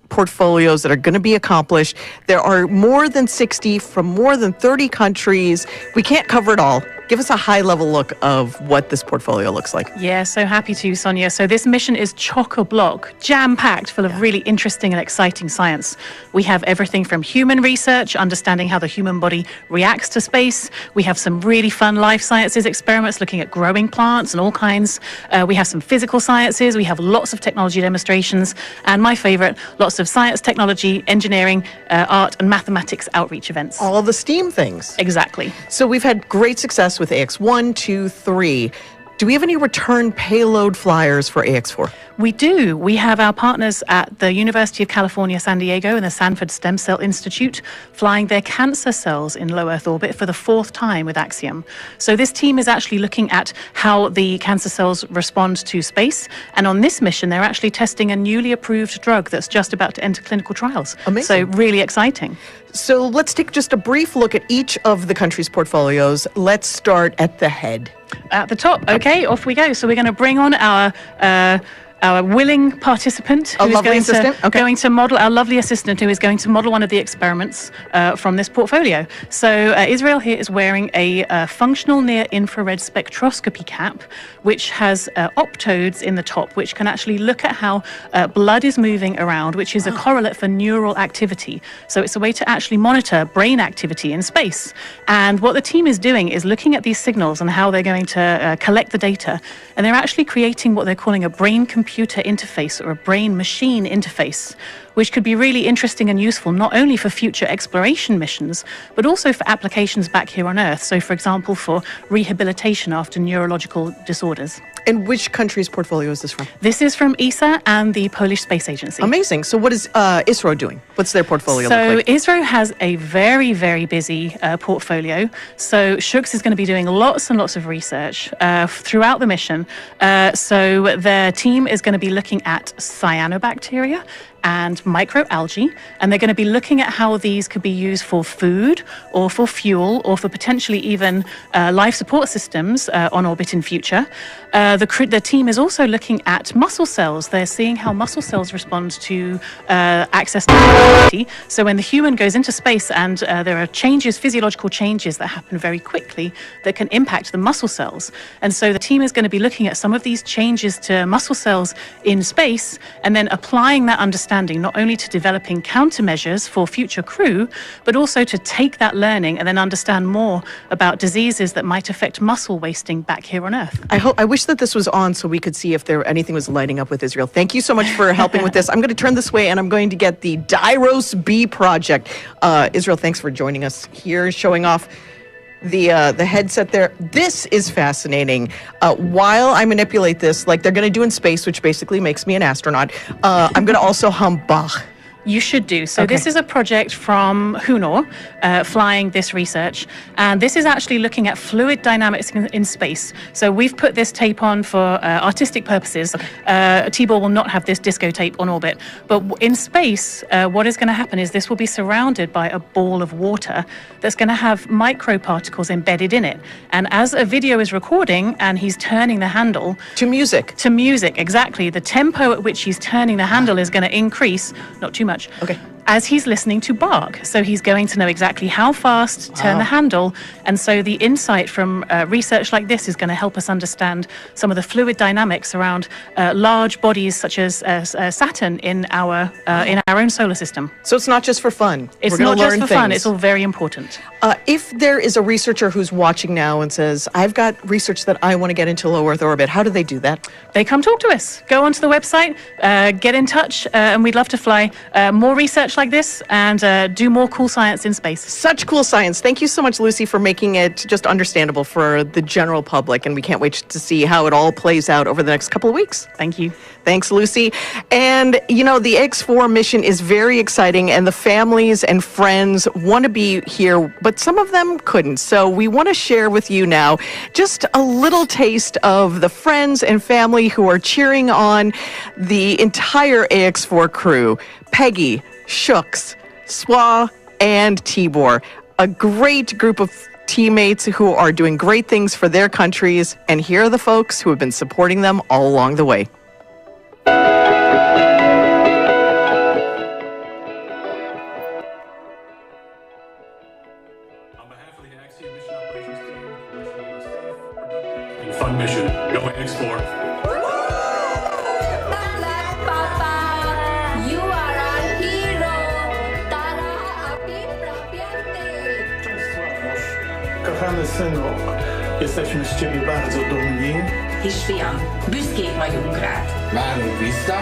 Speaker 14: portfolios that are going to be accomplished. There are more than 60 from more than 30 countries. We can't cover it all. Give us a high-level look of what this portfolio looks like.
Speaker 15: Yeah, so happy to, Sonia. So this mission is chock-a-block, jam-packed, full of really interesting and exciting science. We have everything from human research, understanding how the human body reacts to space. We have some really fun life sciences experiments looking at growing plants and all kinds. We have some physical sciences. We have lots of technology demonstrations. And my favorite, lots of science, technology, engineering, art, and mathematics outreach events.
Speaker 14: All the STEAM things.
Speaker 15: Exactly.
Speaker 14: So we've had great success with AX1, 2, 3. Do we have any return payload flyers for AX4?
Speaker 15: We do. We have our partners at the University of California, San Diego and the Sanford Stem Cell Institute flying their cancer cells in low Earth orbit for the 4th time with Axiom. So this team is actually looking at how the cancer cells respond to space. And on this mission, they're actually testing a newly approved drug that's just about to enter clinical trials.
Speaker 14: Amazing.
Speaker 15: So really exciting.
Speaker 14: So let's take just a brief look at each of the country's portfolios. Let's start at the head.
Speaker 15: At the top. Okay, off we go. So we're going to bring on our willing participant who is going to model, our lovely assistant who is going to model one of the experiments from this portfolio. So Israel here is wearing a functional near-infrared spectroscopy cap, which has optodes in the top, which can actually look at how blood is moving around, which is a correlate for neural activity. So it's a way to actually monitor brain activity in space. And what the team is doing is looking at these signals and how they're going to collect the data. And they're actually creating what they're calling a brain-computer interface or a brain-machine interface, which could be really interesting and useful not only for future exploration missions, but also for applications back here on Earth. So, for example, for rehabilitation after neurological disorders.
Speaker 14: And which country's portfolio is this from?
Speaker 15: This is from ESA and the Polish Space Agency.
Speaker 14: Amazing. So what is ISRO doing? What's their portfolio
Speaker 15: so
Speaker 14: look like?
Speaker 15: ISRO has a very, very busy portfolio. So Shuks is going to be doing lots and lots of research throughout the mission. So their team is going to be looking at cyanobacteria and microalgae, and they're going to be looking at how these could be used for food or for fuel or for potentially even life support systems on orbit in future. The team is also looking at muscle cells. They're seeing how muscle cells respond to access to gravity. So when the human goes into space and there are changes, physiological changes that happen very quickly that can impact the muscle cells. And so the team is going to be looking at some of these changes to muscle cells in space and then applying that understanding not only to developing countermeasures for future crew, but also to take that learning and then understand more about diseases that might affect muscle wasting back here on Earth.
Speaker 14: I wish that this was on so we could see if anything was lighting up with Israel. Thank you so much for helping with this. I'm going to turn this way and I'm going to get the Dyros B project. Israel, thanks for joining us here, showing off the headset there. This is fascinating. While I manipulate this, like they're going to do in space, which basically makes me an astronaut, I'm going to also hum Bach.
Speaker 15: You should do. So this is a project from Hunor, flying this research. And this is actually looking at fluid dynamics in space. So we've put this tape on for artistic purposes. Tibor will not have this disco tape on orbit. But in space, what is going to happen is this will be surrounded by a ball of water that's going to have microparticles embedded in it. And as a video is recording and he's turning the handle...
Speaker 14: To music.
Speaker 15: To music, exactly. The tempo at which he's turning the handle is going to increase, not too much, as he's listening to Bach. So he's going to know exactly how fast to turn the handle. And so the insight from research like this is going to help us understand some of the fluid dynamics around large bodies such as Saturn in our own solar system.
Speaker 14: So it's not just for fun.
Speaker 15: It's not just for fun. It's all very important.
Speaker 14: If there is a researcher who's watching now and says, I've got research that I want to get into low Earth orbit, how do they do that?
Speaker 15: They come talk to us. Go onto the website, get in touch, and we'd love to fly more research like this and do more cool science in space.
Speaker 14: Such cool science. Thank you so much, Lucy, for making it just understandable for the general public. And we can't wait to see how it all plays out over the next couple of weeks.
Speaker 15: Thank you.
Speaker 14: Thanks, Lucy. And, you know, the X4 mission is very exciting, and the families and friends want to be here, but some of them couldn't. So we want to share with you now just a little taste of the friends and family who are cheering on the entire AX4 crew. Peggy, Shooks, Swa, and Tibor. A great group of teammates who are doing great things for their countries. And here are the folks who have been supporting them all along the way.
Speaker 16: Fun mission. Go X4.
Speaker 17: You are our hero.
Speaker 18: Kochany synu, jesteśmy z ciebie bardzo dumni.
Speaker 17: Kisfiam, büszkék vagyunk rád.
Speaker 18: Várunk vissza.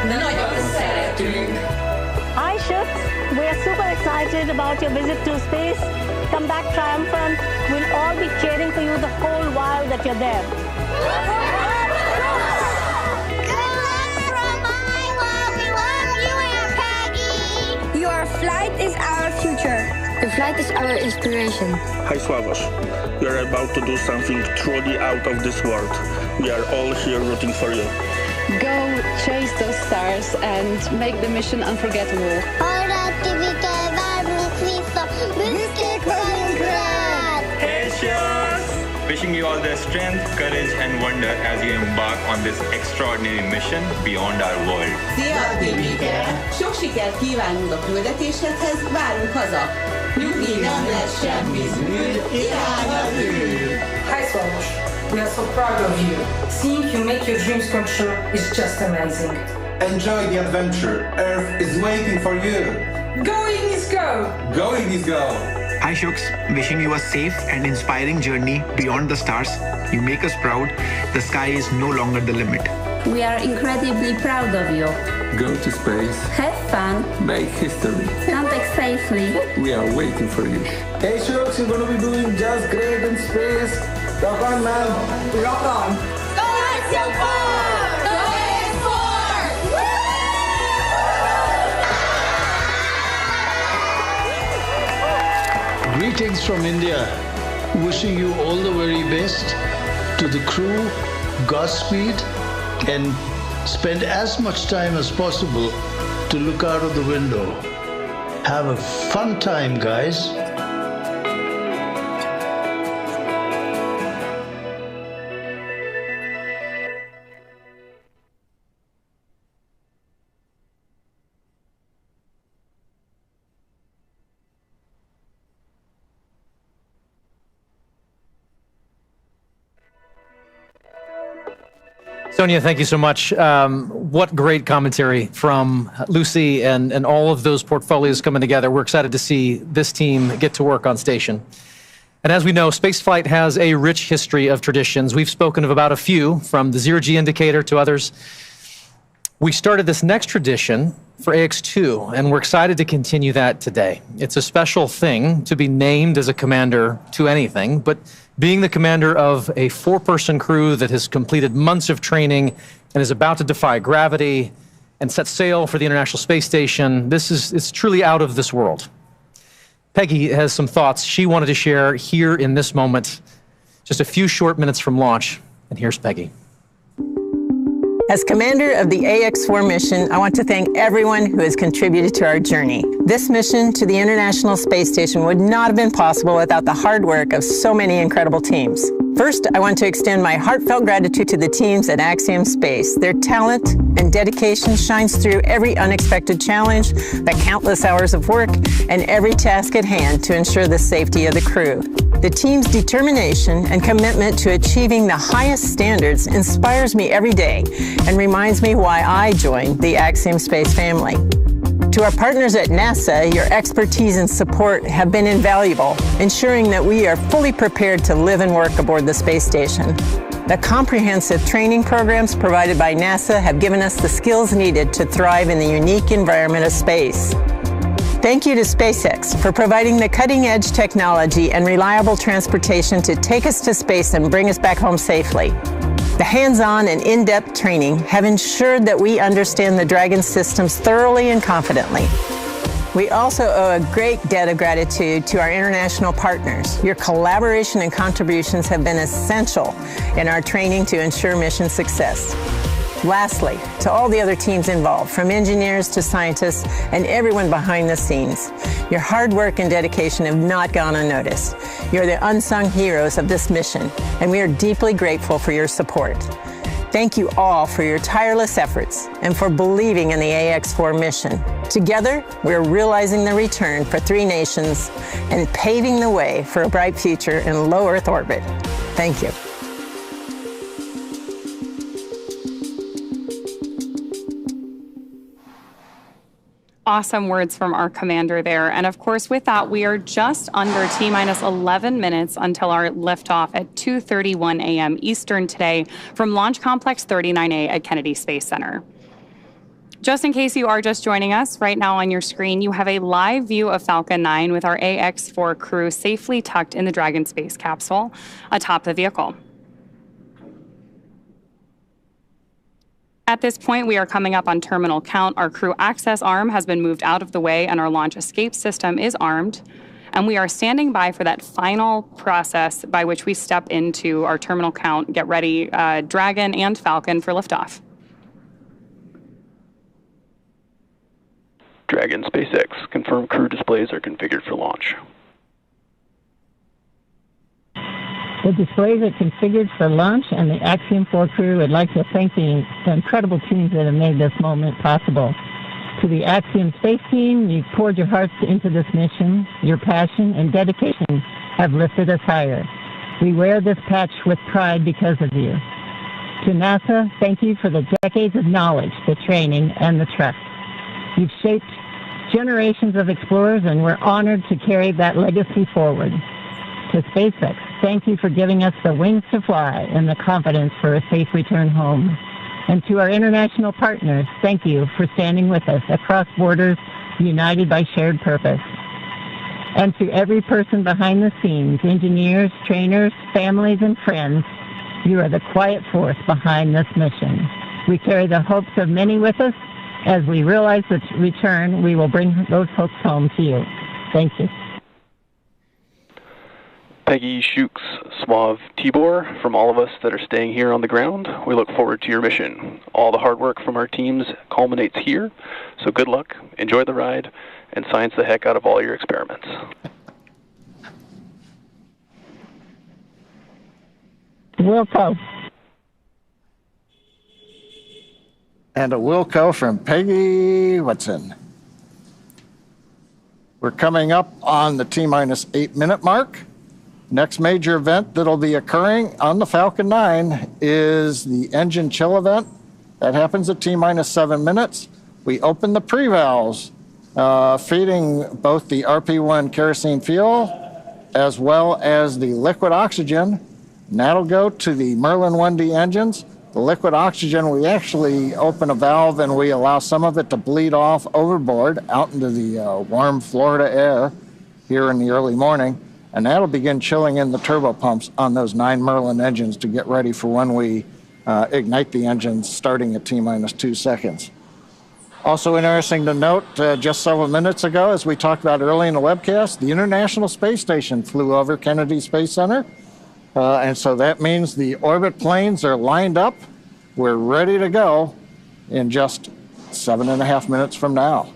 Speaker 17: De nagyon szeretünk.
Speaker 19: Hi, Shooks. We are super excited about your visit to space. Come back triumphant. We'll all be cheering for you the whole while that you're there.
Speaker 20: Your flight is our future.
Speaker 21: Your flight is our inspiration.
Speaker 22: Hi, Sławos. We are about to do something truly out of this world. We are all here rooting for you.
Speaker 23: Go chase those stars and make the mission unforgettable.
Speaker 12: Hey, Shooks! Wishing you all the strength, courage, and wonder as you embark on this extraordinary mission beyond our world.
Speaker 24: Szia, Tibike! Sok sikert kívánunk a küldetéshez, várunk haza! Nyugi, nem lesz semmi zűr, irány az űr!
Speaker 25: Hi, Swarosh. We are so proud of you. Seeing you make your dreams come true is just amazing.
Speaker 18: Enjoy the adventure. Earth is waiting for you.
Speaker 25: Going is go!
Speaker 18: Going is go!
Speaker 26: Hi, Shooks. Wishing you a safe and inspiring journey beyond the stars. You make us proud. The sky is no longer the limit.
Speaker 21: We are incredibly proud of you.
Speaker 27: Go to space.
Speaker 21: Have fun.
Speaker 27: Make history.
Speaker 21: Come back safely.
Speaker 27: We are waiting for you.
Speaker 18: Hey, Shooks, you're going to be doing just great in space. Rock on, man. Rock on.
Speaker 20: Go Axiom-4! Go Axiom-4!
Speaker 28: Greetings from India. Wishing you all the very best. To the crew, Godspeed, and spend as much time as possible to look out of the window. Have a fun time, guys.
Speaker 4: Sonia, thank you so much. What great commentary from Lucy and all of those portfolios coming together. We're excited to see this team get to work on station. And as we know, spaceflight has a rich history of traditions. We've spoken of about a few, from the zero-G indicator to others. We started this next tradition for AX2, and we're excited to continue that today. It's a special thing to be named as a commander to anything, but being the commander of a 4-person crew that has completed months of training and is about to defy gravity, and set sail for the International Space Station. It's truly out of this world. Peggy has some thoughts she wanted to share here in this moment, just a few short minutes from launch. And here's Peggy.
Speaker 2: As commander of the AX-4 mission, I want to thank everyone who has contributed to our journey. This mission to the International Space Station would not have been possible without the hard work of so many incredible teams. First, I want to extend my heartfelt gratitude to the teams at Axiom Space. Their talent and dedication shines through every unexpected challenge, the countless hours of work, and every task at hand to ensure the safety of the crew. The team's determination and commitment to achieving the highest standards inspires me every day and reminds me why I joined the Axiom Space family. To our partners at NASA, your expertise and support have been invaluable, ensuring that we are fully prepared to live and work aboard the space station. The comprehensive training programs provided by NASA have given us the skills needed to thrive in the unique environment of space. Thank you to SpaceX for providing the cutting-edge technology and reliable transportation to take us to space and bring us back home safely. The hands-on and in-depth training have ensured that we understand the Dragon systems thoroughly and confidently. We also owe a great debt of gratitude to our international partners. Your collaboration and contributions have been essential in our training to ensure mission success. Lastly, to all the other teams involved, from engineers to scientists and everyone behind the scenes, your hard work and dedication have not gone unnoticed. You're the unsung heroes of this mission, and we are deeply grateful for your support. Thank you all for your tireless efforts and for believing in the AX-4 mission. Together, we're realizing the return for 3 nations and paving the way for a bright future in low Earth orbit. Thank you.
Speaker 1: Awesome words from our commander there. And of course, with that, we are just under T-minus 11 minutes until our liftoff at 2:31 a.m. Eastern today from Launch Complex 39A at Kennedy Space Center. Just in case you are just joining us, right now on your screen, you have a live view of Falcon 9 with our AX-4 crew safely tucked in the Dragon space capsule atop the vehicle. At this point, we are coming up on terminal count. Our crew access arm has been moved out of the way and our launch escape system is armed. And we are standing by for that final process by which we step into our terminal count, get ready, Dragon and Falcon for liftoff.
Speaker 3: Dragon SpaceX, confirm crew displays are configured for launch.
Speaker 2: The displays are configured for launch, and the Axiom-4 crew would like to thank the incredible teams that have made this moment possible. To the Axiom Space team, you've poured your hearts into this mission. Your passion and dedication have lifted us higher. We wear this patch with pride because of you. To NASA, thank you for the decades of knowledge, the training, and the trust. You've shaped generations of explorers, and we're honored to carry that legacy forward. To SpaceX, thank you for giving us the wings to fly and the confidence for a safe return home. And to our international partners, thank you for standing with us across borders, united by shared purpose. And to every person behind the scenes, engineers, trainers, families, and friends, you are the quiet force behind this mission. We carry the hopes of many with us. As we realize the return, we will bring those hopes home to you. Thank you.
Speaker 3: Peggy, Shukes, Swav, Tibor, from all of us that are staying here on the ground, we look forward to your mission. All the hard work from our teams culminates here, so good luck, enjoy the ride, and science the heck out of all your experiments.
Speaker 2: Wilco.
Speaker 7: And a Wilco from Peggy Whitson. We're coming up on the T-minus 8 minute mark. Next major event that'll be occurring on the Falcon 9 is the engine chill event. That happens at T-minus 7 minutes. We open the pre-valves, feeding both the RP-1 kerosene fuel as well as the liquid oxygen. And that'll go to the Merlin 1D engines. The liquid oxygen, we actually open a valve and we allow some of it to bleed off overboard out into the warm Florida air here in the early morning. And that'll begin chilling in the turbo pumps on those 9 Merlin engines to get ready for when we ignite the engines starting at T-minus 2 seconds. Also interesting to note, just several minutes ago, as we talked about early in the webcast, the International Space Station flew over Kennedy Space Center. And so that means the orbit planes are lined up. We're ready to go in just 7.5 minutes from now.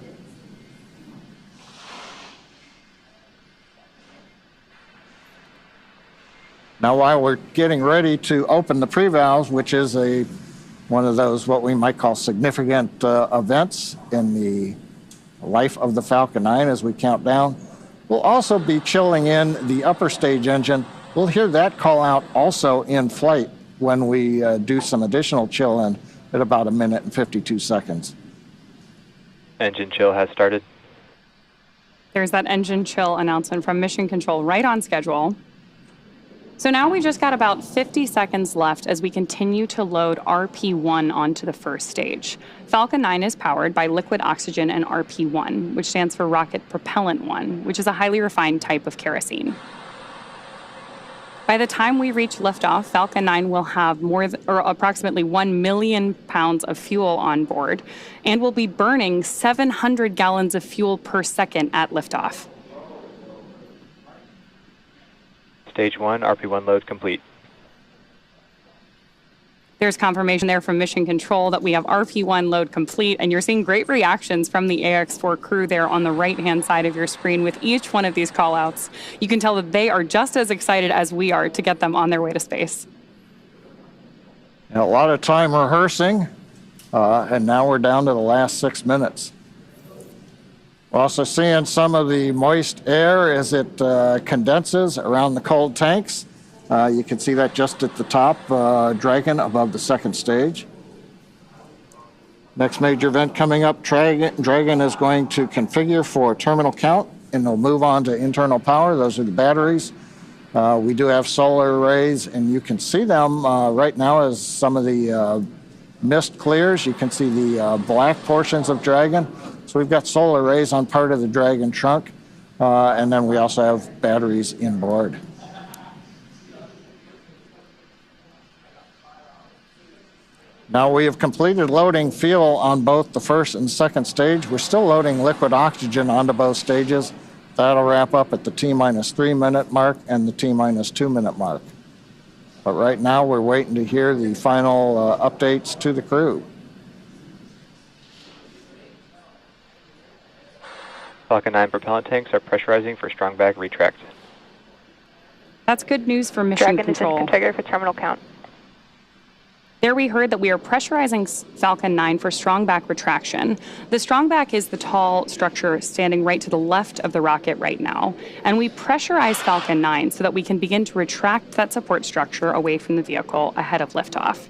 Speaker 7: Now, while we're getting ready to open the pre-valves, which is one of those what we might call significant events in the life of the Falcon 9 as we count down, we'll also be chilling in the upper stage engine. We'll hear that call out also in flight when we do some additional chill in at about 1 minute and 52 seconds.
Speaker 3: Engine chill has started.
Speaker 1: There's that engine chill announcement from Mission Control, right on schedule. So now we just got about 50 seconds left as we continue to load RP1 onto the first stage. Falcon 9 is powered by liquid oxygen and RP1, which stands for Rocket Propellant 1, which is a highly refined type of kerosene. By the time we reach liftoff, Falcon 9 will have approximately 1 million pounds of fuel on board and will be burning 700 gallons of fuel per second at liftoff.
Speaker 3: Stage 1, RP1 load complete.
Speaker 1: There's confirmation there from Mission Control that we have RP1 load complete, and you're seeing great reactions from the AX4 crew there on the right-hand side of your screen with each one of these call-outs. You can tell that they are just as excited as we are to get them on their way to space.
Speaker 7: A lot of time rehearsing, and now we're down to the last 6 minutes. We're also seeing some of the moist air as it condenses around the cold tanks. You can see that just at the top, Dragon above the second stage. Next major event coming up, Dragon is going to configure for terminal count, and they'll move on to internal power. Those are the batteries. We do have solar arrays, and you can see them right now as some of the mist clears. You can see the black portions of Dragon. So we've got solar arrays on part of the Dragon trunk, and then we also have batteries inboard. Now we have completed loading fuel on both the first and second stage. We're still loading liquid oxygen onto both stages. That'll wrap up at the T-3 minute mark and the T-2 minute mark. But right now we're waiting to hear the final updates to the crew.
Speaker 3: Falcon 9 propellant tanks are pressurizing for strong back retract.
Speaker 1: That's good news for Mission Control.
Speaker 5: Dragon is in configure for terminal count.
Speaker 1: There we heard that we are pressurizing Falcon 9 for strong back retraction. The strong back is the tall structure standing right to the left of the rocket right now. And we pressurize Falcon 9 so that we can begin to retract that support structure away from the vehicle ahead of liftoff.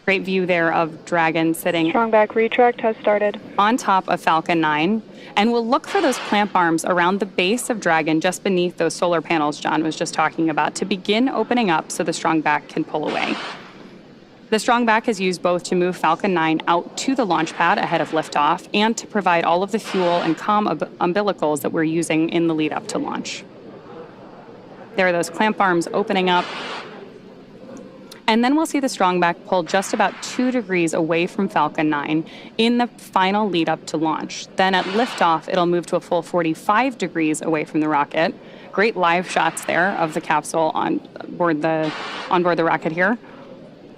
Speaker 1: Great view there of Dragon sitting
Speaker 5: strong back retract has started
Speaker 1: on top of Falcon 9, and we'll look for those clamp arms around the base of Dragon just beneath those solar panels John was just talking about to begin opening up so the strong back can pull away. The strong back is used both to move Falcon 9 out to the launch pad ahead of liftoff and to provide all of the fuel and comm umbilicals that we're using in the lead up to launch. There are those clamp arms opening up. And then we'll see the strong back pull just about 2 degrees away from Falcon 9 in the final lead up to launch. Then at liftoff, it'll move to a full 45 degrees away from the rocket. Great live shots there of the capsule on board the rocket here.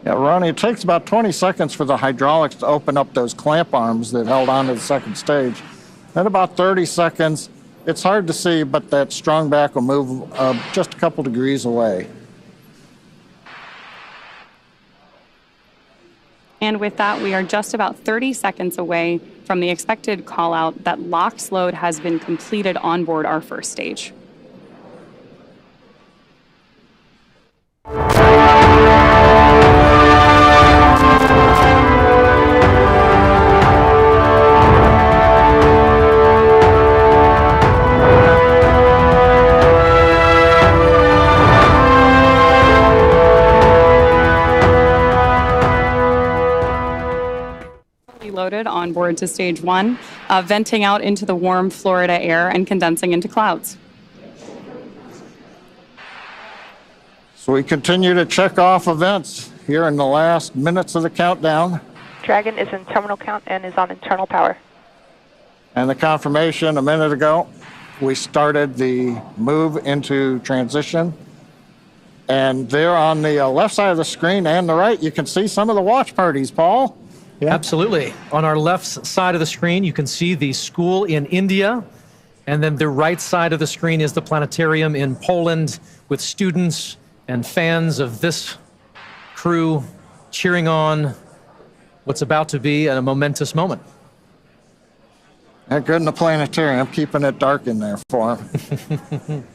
Speaker 7: Yeah, Ronnie, it takes about 20 seconds for the hydraulics to open up those clamp arms that held on to the second stage. At about 30 seconds, it's hard to see, but that strong back will move just a couple degrees away.
Speaker 1: And with that, we are just about 30 seconds away from the expected call out that LOX load has been completed on board our first stage. Loaded on board to stage 1, venting out into the warm Florida air and condensing into clouds.
Speaker 7: So we continue to check off events. here in the last minutes of the countdown.
Speaker 5: Dragon is in terminal count and is on internal power.
Speaker 7: And the confirmation a minute ago, we started the move into transition. And there on the left side of the screen and the right, you can see some of the watch parties, Paul.
Speaker 4: Yeah. Absolutely. On our left side of the screen, you can see the school in India. And then the right side of the screen is the planetarium in Poland with students and fans of this crew cheering on what's about to be a momentous moment.
Speaker 7: Good in the planetarium, keeping it dark in there for them.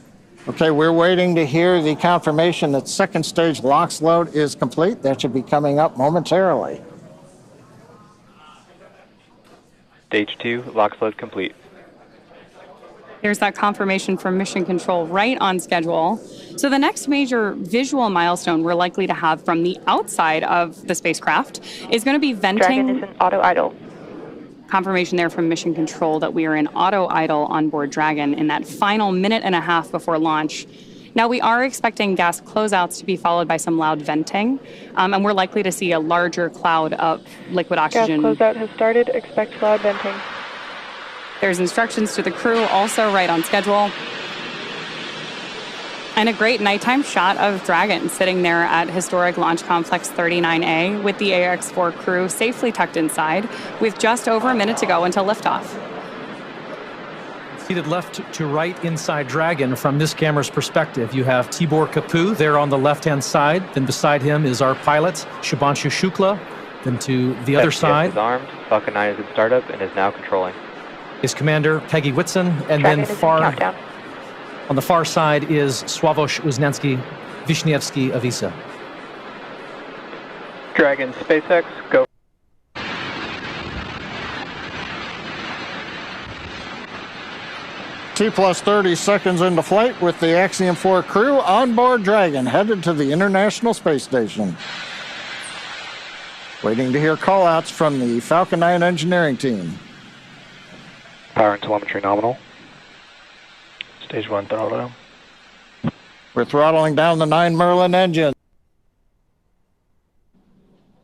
Speaker 7: Okay, we're waiting to hear the confirmation that second stage LOX load is complete. That should be coming up momentarily.
Speaker 3: Stage 2, LOX load complete.
Speaker 1: There's that confirmation from Mission Control right on schedule. So the next major visual milestone we're likely to have from the outside of the spacecraft is going to be venting.
Speaker 5: Dragon is in auto idle.
Speaker 1: Confirmation there from Mission Control that we are in auto idle on board Dragon in that final minute and a half before launch. Now, we are expecting gas closeouts to be followed by some loud venting, and we're likely to see a larger cloud of liquid oxygen.
Speaker 5: Gas closeout has started. Expect loud venting.
Speaker 1: There's instructions to the crew, also right on schedule. And a great nighttime shot of Dragon sitting there at historic Launch Complex 39A with the AX-4 crew safely tucked inside with just over a minute to go until liftoff.
Speaker 4: Seated left to right inside Dragon from this camera's perspective, you have Tibor Kapu there on the left-hand side. Then beside him is our pilot, Shubhanshu Shukla. Then to the other side
Speaker 3: is armed. Falcon 9 is in startup and is now controlling.
Speaker 4: Is Commander Peggy Whitson, and
Speaker 5: Dragon
Speaker 4: then on the far side is Sławosz Wisniewski of ESA.
Speaker 3: Dragon, SpaceX, go.
Speaker 7: T plus 30 seconds into flight with the Axiom-4 crew on board Dragon, headed to the International Space Station. Waiting to hear call-outs from the Falcon 9 engineering team.
Speaker 3: Power and telemetry nominal. Stage 1 throttle.
Speaker 7: We're throttling down the 9 Merlin engine.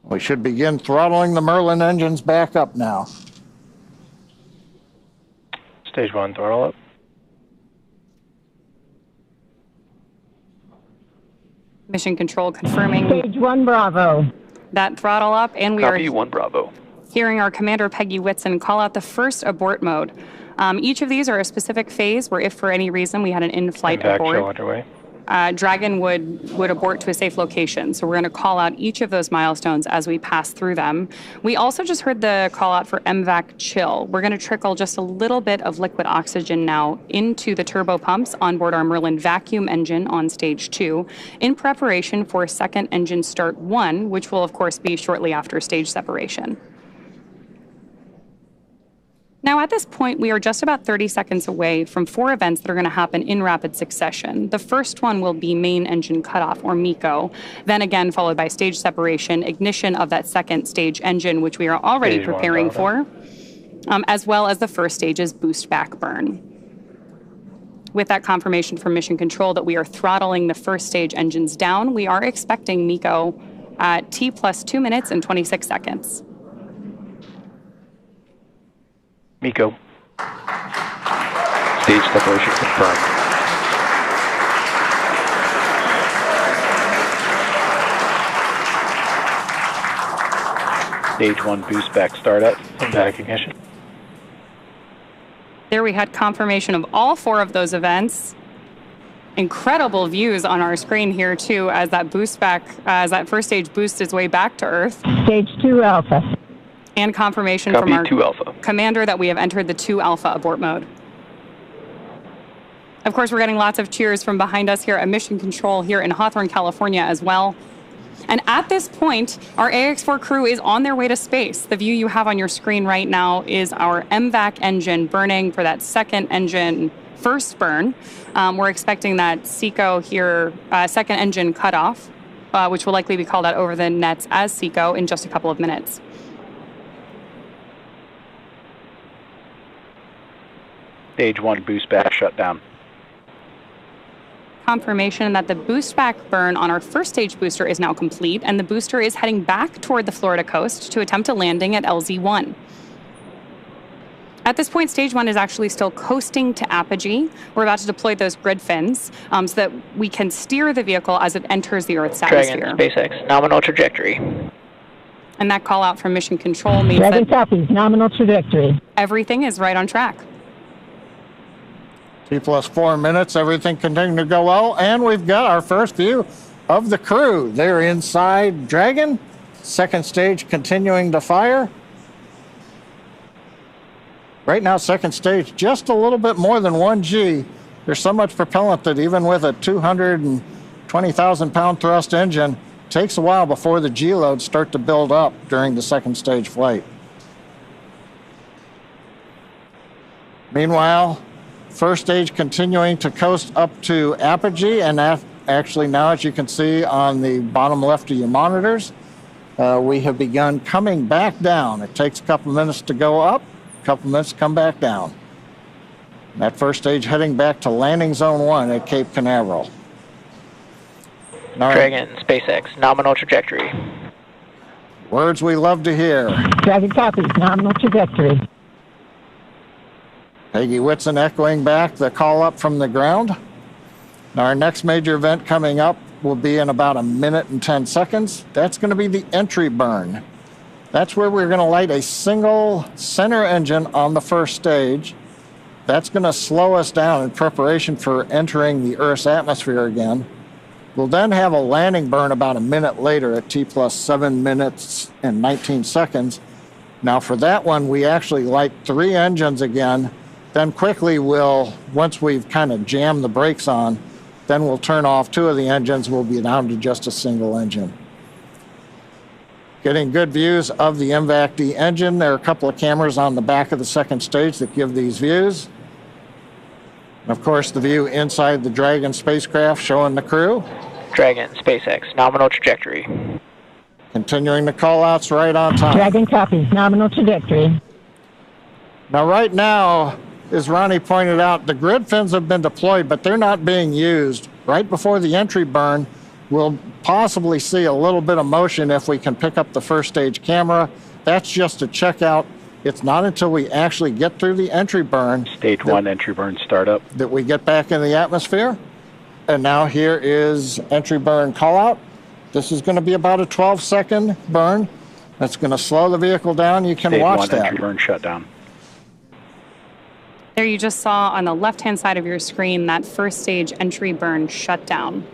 Speaker 7: We should begin throttling the Merlin engines back up now.
Speaker 3: Stage 1 throttle up.
Speaker 1: Mission Control confirming.
Speaker 19: Stage 1 Bravo.
Speaker 1: That throttle up, and we
Speaker 3: Copy,
Speaker 1: are
Speaker 3: 1 Bravo.
Speaker 1: Hearing our Commander Peggy Whitson call out the first abort mode. Each of these are a specific phase where if for any reason we had an in-flight abort,
Speaker 3: underway.
Speaker 1: Dragon would abort to a safe location. So we're going to call out each of those milestones as we pass through them. We also just heard the call out for MVAC chill. We're going to trickle just a little bit of liquid oxygen now into the turbo pumps on board our Merlin vacuum engine on stage 2 in preparation for second engine start 1, which will of course be shortly after stage separation. Now, at this point, we are just about 30 seconds away from 4 events that are going to happen in rapid succession. The first one will be main engine cutoff, or MECO, then again followed by stage separation, ignition of that second stage engine, which we are already preparing for, as well as the first stage's boost back burn. With that confirmation from Mission Control that we are throttling the first stage engines down, we are expecting MECO at T plus 2 minutes and 26 seconds.
Speaker 3: MECO. Stage separation confirmed. Stage 1 boost back startup and back ignition.
Speaker 1: There we had confirmation of all 4 of those events. Incredible views on our screen here too as that boost back, as that first stage boosts its way back to Earth.
Speaker 19: Stage 2 Alpha.
Speaker 1: And confirmation
Speaker 3: Copy,
Speaker 1: from our
Speaker 3: 2 Alpha.
Speaker 1: Commander that we have entered the 2 Alpha abort mode. Of course, we're getting lots of cheers from behind us here at Mission Control here in Hawthorne, California as well. And at this point, our AX-4 crew is on their way to space. The view you have on your screen right now is our MVAC engine burning for that second engine first burn. We're expecting that SECO here, second engine cutoff, which will likely be called out over the nets as SECO in just a couple of minutes.
Speaker 3: Stage 1 boost back shutdown.
Speaker 1: confirmation that the boost back burn on our first stage booster is now complete, and the booster is heading back toward the Florida coast to attempt a landing at LZ-1. At this point, stage 1 is actually still coasting to apogee. We're about to deploy those grid fins so that we can steer the vehicle as it enters the Earth's atmosphere.
Speaker 6: Dragon, SpaceX, nominal trajectory.
Speaker 1: And that call out from mission control means
Speaker 2: Dragon
Speaker 1: that
Speaker 2: copies, nominal trajectory.
Speaker 1: everything is right on track.
Speaker 7: T+4 minutes, everything continuing to go well, and we've got our first view of the crew. They're inside Dragon, second stage continuing to fire. Right now, second stage, just a little bit more than 1G. There's so much propellant that even with a 220,000-pound thrust engine, takes a while before the G loads start to build up during the second stage flight. Meanwhile, first stage continuing to coast up to apogee, and actually now, as you can see on the bottom left of your monitors, we have begun coming back down. It takes a couple minutes to go up, a couple minutes to come back down. That first stage heading back to landing zone 1 at Cape Canaveral.
Speaker 6: Dragon, SpaceX, nominal trajectory.
Speaker 7: Words we love to hear.
Speaker 2: Dragon copies, nominal trajectory.
Speaker 7: Peggy Whitson echoing back the call up from the ground. Now our next major event coming up will be in about 1 minute and 10 seconds. That's going to be the entry burn. That's where we're going to light a single center engine on the first stage. That's going to slow us down in preparation for entering the Earth's atmosphere again. We'll then have a landing burn about 1 minute later at T+7 minutes and 19 seconds. Now for that one, we actually light 3 engines again. Then quickly once we've kind of jammed the brakes on, then we'll turn off 2 of the engines. We'll be down to just a single engine. Getting good views of the MVAC-D engine. There are a couple of cameras on the back of the second stage that give these views. And of course, the view inside the Dragon spacecraft showing the crew.
Speaker 6: Dragon, SpaceX, nominal trajectory.
Speaker 7: Continuing the call-outs right on time.
Speaker 2: Dragon copies, nominal trajectory.
Speaker 7: Now, right now, as Ronnie pointed out, the grid fins have been deployed, but they're not being used. Right before the entry burn, we'll possibly see a little bit of motion if we can pick up the first stage camera. That's just to check out. It's not until we actually get through the entry burn.
Speaker 3: Stage 1 entry burn startup.
Speaker 7: That we get back in the atmosphere. And now here is entry burn call out. This is going to be about a 12-second burn. That's going to slow the vehicle down. You can watch that.
Speaker 3: Stage 1 entry burn shutdown.
Speaker 1: There you just saw on the left-hand side of your screen that first stage entry burn shutdown.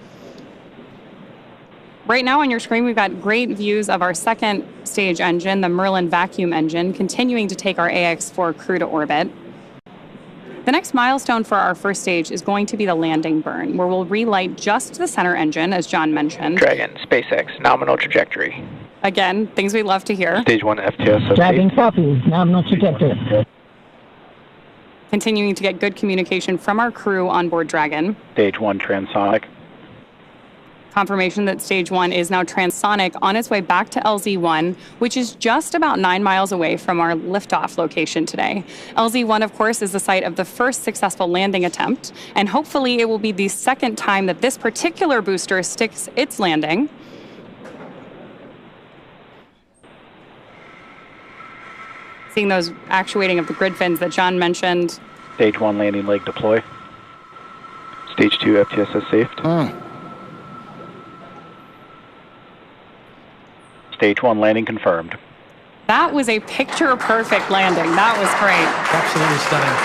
Speaker 1: Right now on your screen, we've got great views of our second stage engine, the Merlin vacuum engine, continuing to take our AX-4 crew to orbit. The next milestone for our first stage is going to be the landing burn, where we'll relight just the center engine, as John mentioned.
Speaker 6: Dragon, SpaceX, nominal trajectory.
Speaker 1: Again, things we love to hear.
Speaker 3: Stage 1 FTS.
Speaker 2: Dragon copies, nominal trajectory.
Speaker 1: Continuing to get good communication from our crew on board Dragon.
Speaker 3: Stage 1 transonic.
Speaker 1: Confirmation that stage 1 is now transonic on its way back to LZ-1, which is just about 9 miles away from our liftoff location today. LZ-1, of course, is the site of the first successful landing attempt, and hopefully it will be the second time that this particular booster sticks its landing. Seeing those actuating of the grid fins that John mentioned.
Speaker 3: Stage 1 landing leg deploy. Stage 2 FTSS safed. Stage 1 landing confirmed.
Speaker 1: That was a picture-perfect landing. That was great.
Speaker 4: Absolutely stunning.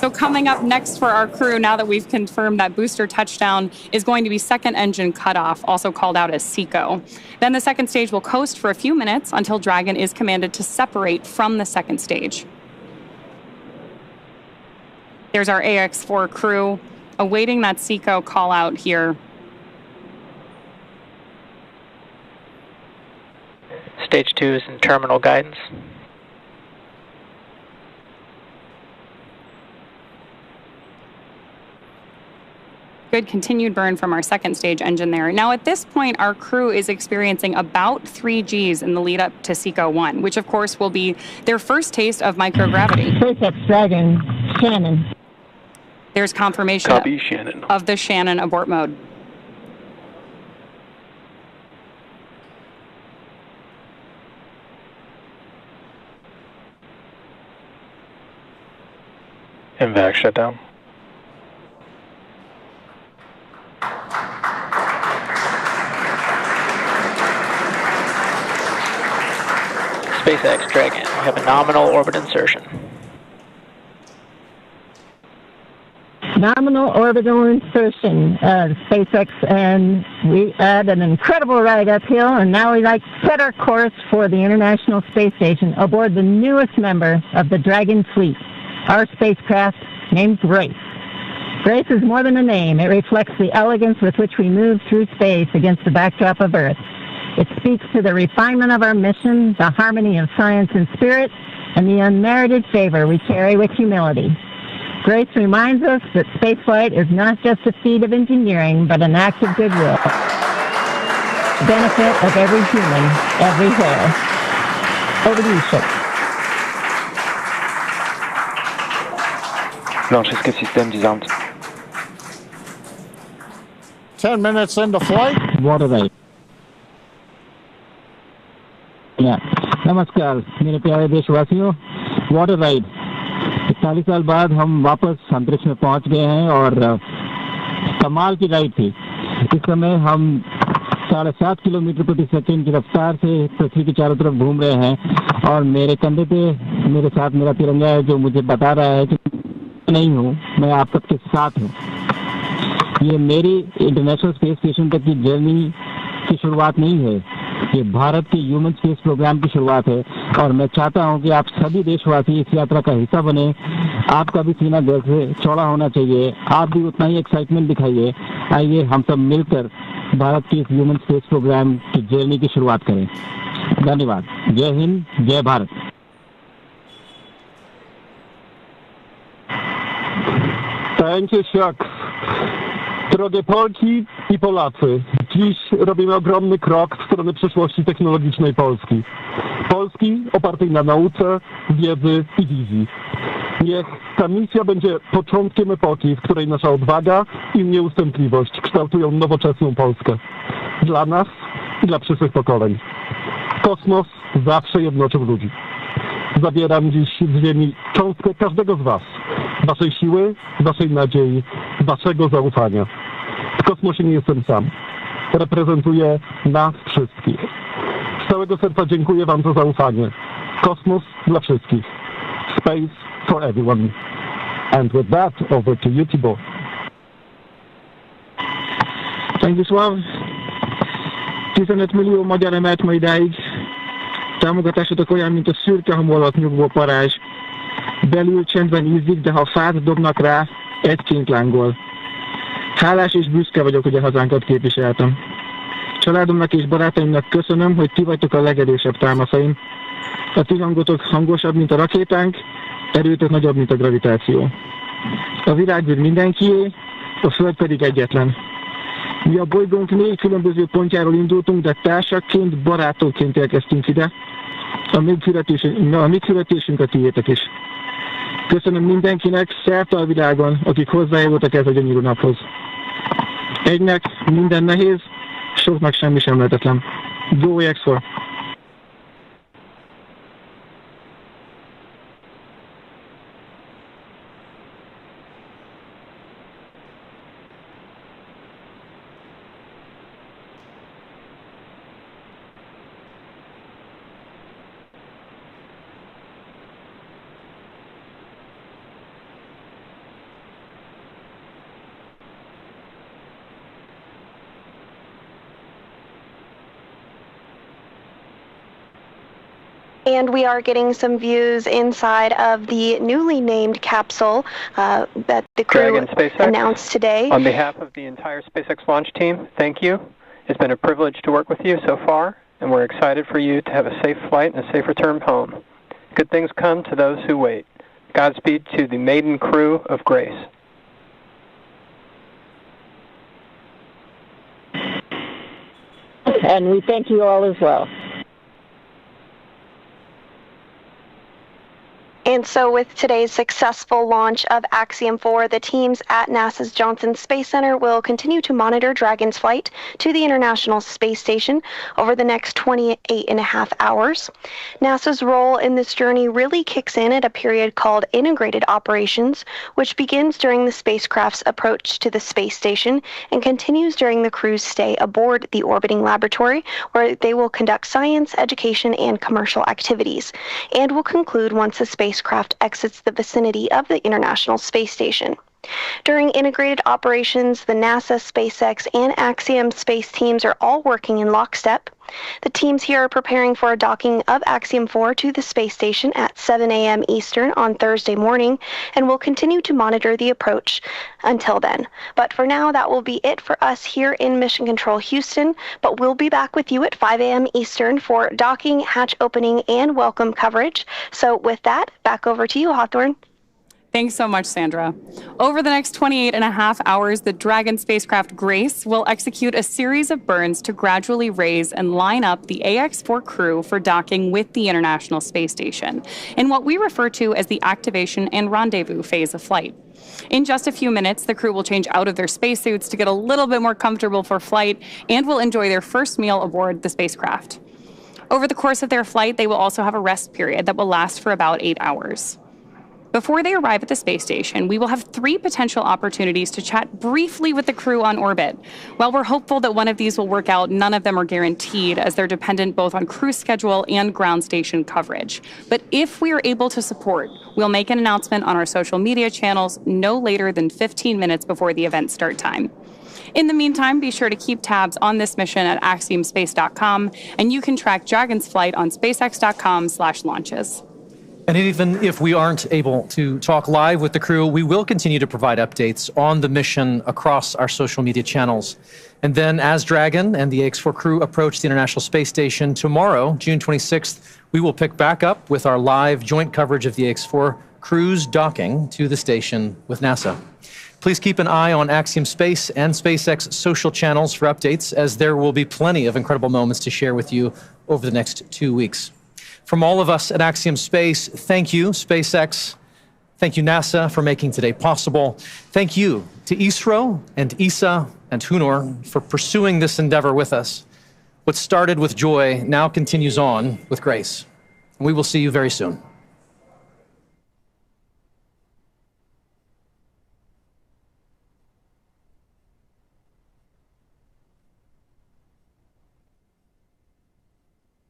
Speaker 1: So coming up next for our crew, now that we've confirmed that booster touchdown, is going to be second engine cutoff, also called out as SECO. Then the second stage will coast for a few minutes until Dragon is commanded to separate from the second stage. There's our AX-4 crew awaiting that SECO call out here.
Speaker 6: Stage 2 is in terminal guidance.
Speaker 1: Good continued burn from our second stage engine there. Now, at this point, our crew is experiencing about 3 Gs in the lead up to SECO-1, which, of course, will be their first taste of microgravity.
Speaker 2: SpaceX Dragon, Shannon.
Speaker 1: There's confirmation
Speaker 3: Copy, Shannon.
Speaker 1: of the Shannon abort mode.
Speaker 3: MVAC shutdown.
Speaker 6: SpaceX Dragon, we have a nominal orbit insertion.
Speaker 2: Nominal orbital insertion, SpaceX, and we had an incredible ride uphill, and now we like to set our course for the International Space Station aboard the newest member of the Dragon fleet, our spacecraft named Grace. Grace is more than a name. It reflects the elegance with which we move through space against the backdrop of Earth. It speaks to the refinement of our mission, the harmony of science and spirit, and the unmerited favor we carry with humility. Grace reminds us that spaceflight is not just a feat of engineering, but an act of goodwill. Benefit of every human, everywhere. Over to you, Ship.
Speaker 8: Wszystkie system disarmed.
Speaker 7: 10 minutes into flight.
Speaker 9: Water ride. नमस्कार मेरे प्यारे देशवासियों, water ride 41 साल बाद हम वापस अंतरिक्ष में पहुंच गए हैं और कमाल की राइड थी। इस समय हम 7.5 किलोमीटर प्रति सेकंड की रफ्तार से पृथ्वी के चारों तरफ घूम रहे हैं और मेरे कंधे पे मेरे साथ मेरा तिरंगा है जो मुझे बता रहा है कि नहीं हूँ, मैं आप सबके साथ हूँ। ये मेरी इंटरनेशनल स्पेस स्टेशन तक की जर्नी की शुरुआत नहीं है, ये भारत के ह्यूमन स्पेस प्रोग्राम की शुरुआत है और मैं चाहता हूं कि आप सभी देशवासी इस यात्रा का हिस्सा बने। आपका भी सीना गर्व से चौड़ा होना चाहिए, आप भी उतना ही एक्साइटमेंट दिखाइए। आइए हम सब मिलकर भारत के इस ह्यूमन स्पेस प्रोग्राम की जर्नी की शुरुआत करें। धन्यवाद। जय हिंद, जय Bharat.
Speaker 10: Thank you, Shucks. Drogie Polki i Polacy, dziś robimy ogromny krok w stronę przyszłości technologicznej Polski. Polski opartej na nauce, wiedzy i wizji. Niech ta misja będzie początkiem epoki, w której nasza odwaga i nieustępliwość kształtują nowoczesną Polskę. Dla nas i dla przyszłych pokoleń. Kosmos zawsze jednoczył ludzi. Zabieram dziś z Ziemi cząstkę każdego z Was. Waszej siły, waszej nadziei, waszego zaufania. W kosmosie nie jestem sam. Reprezentuję nas wszystkich. Z całego serca dziękuję wam za zaufanie. Kosmos dla wszystkich. Space for everyone. And with that, over to you, Tibor.
Speaker 9: Stanisław, 15 millió magyar emelt ma idáig. Támogatásotok olyan, mint a szürke hamú alatt nyugvó parázs. Belül csendben ízik, de ha fát dobnak rá, egyként lángol. Hálás és büszke vagyok, hogy a hazánkat képviseltem. Családomnak és barátaimnak köszönöm, hogy ti vagytok a legerősebb támaszaim. A ti hangotok hangosabb, mint a rakétánk, erőtök nagyobb, mint a gravitáció. A világűr mindenkié, a Föld pedig egyetlen. Mi a bolygónk 4 különböző pontjáról indultunk, de társakként, barátokként érkeztünk ide. A mi születésünk a tiétek is. Köszönöm mindenkinek szerte a világon, akik hozzájárultak ez a gyönyörű naphoz. Egynek minden nehéz, soknak semmi sem lehetetlen. Go X4!
Speaker 11: And we are getting some views inside of the newly named capsule that the crew announced today.
Speaker 13: On behalf of the entire SpaceX launch team, thank you. It's been a privilege to work with you so far, and we're excited for you to have a safe flight and a safe return home. Good things come to those who wait. Godspeed to the maiden crew of Grace.
Speaker 9: and we thank you all as well.
Speaker 11: And so with today's successful launch of Axiom-4, the teams at NASA's Johnson Space Center will continue to monitor Dragon's flight to the International Space Station over the next 28.5 hours. NASA's role in this journey really kicks in at a period called Integrated Operations, which begins during the spacecraft's approach to the space station and continues during the crew's stay aboard the orbiting laboratory, where they will conduct science, education, and commercial activities, and will conclude once the spacecraft exits the vicinity of the International Space Station. During integrated operations, the NASA, SpaceX, and Axiom space teams are all working in lockstep. The teams here are preparing for a docking of Axiom-4 to the space station at 7 a.m. Eastern on Thursday morning, and will continue to monitor the approach until then. But for now, that will be it for us here in Mission Control Houston, but we'll be back with you at 5 a.m. Eastern for docking, hatch opening, and welcome coverage. So with that, back over to you, Hawthorne.
Speaker 1: Thanks so much, Sandra. Over the next 28.5 hours, the Dragon spacecraft Grace will execute a series of burns to gradually raise and line up the AX-4 crew for docking with the International Space Station in what we refer to as the activation and rendezvous phase of flight. In just a few minutes, the crew will change out of their spacesuits to get a little bit more comfortable for flight and will enjoy their first meal aboard the spacecraft. Over the course of their flight, they will also have a rest period that will last for about 8 hours. Before they arrive at the space station, we will have 3 potential opportunities to chat briefly with the crew on orbit. While we're hopeful that one of these will work out, none of them are guaranteed, as they're dependent both on crew schedule and ground station coverage. But if we are able to support, we'll make an announcement on our social media channels no later than 15 minutes before the event start time. In the meantime, be sure to keep tabs on this mission at axiomspace.com, and you can track Dragon's flight on spacex.com/launches.
Speaker 4: And even if we aren't able to talk live with the crew, we will continue to provide updates on the mission across our social media channels. And then as Dragon and the AX-4 crew approach the International Space Station tomorrow, June 26th, we will pick back up with our live joint coverage of the AX-4 crew's docking to the station with NASA. Please keep an eye on Axiom Space and SpaceX social channels for updates, as there will be plenty of incredible moments to share with you over the next 2 weeks. From all of us at Axiom Space, thank you, SpaceX. Thank you, NASA, for making today possible. Thank you to ISRO and ESA and Hunor for pursuing this endeavor with us. What started with joy now continues on with grace. We will see you very soon.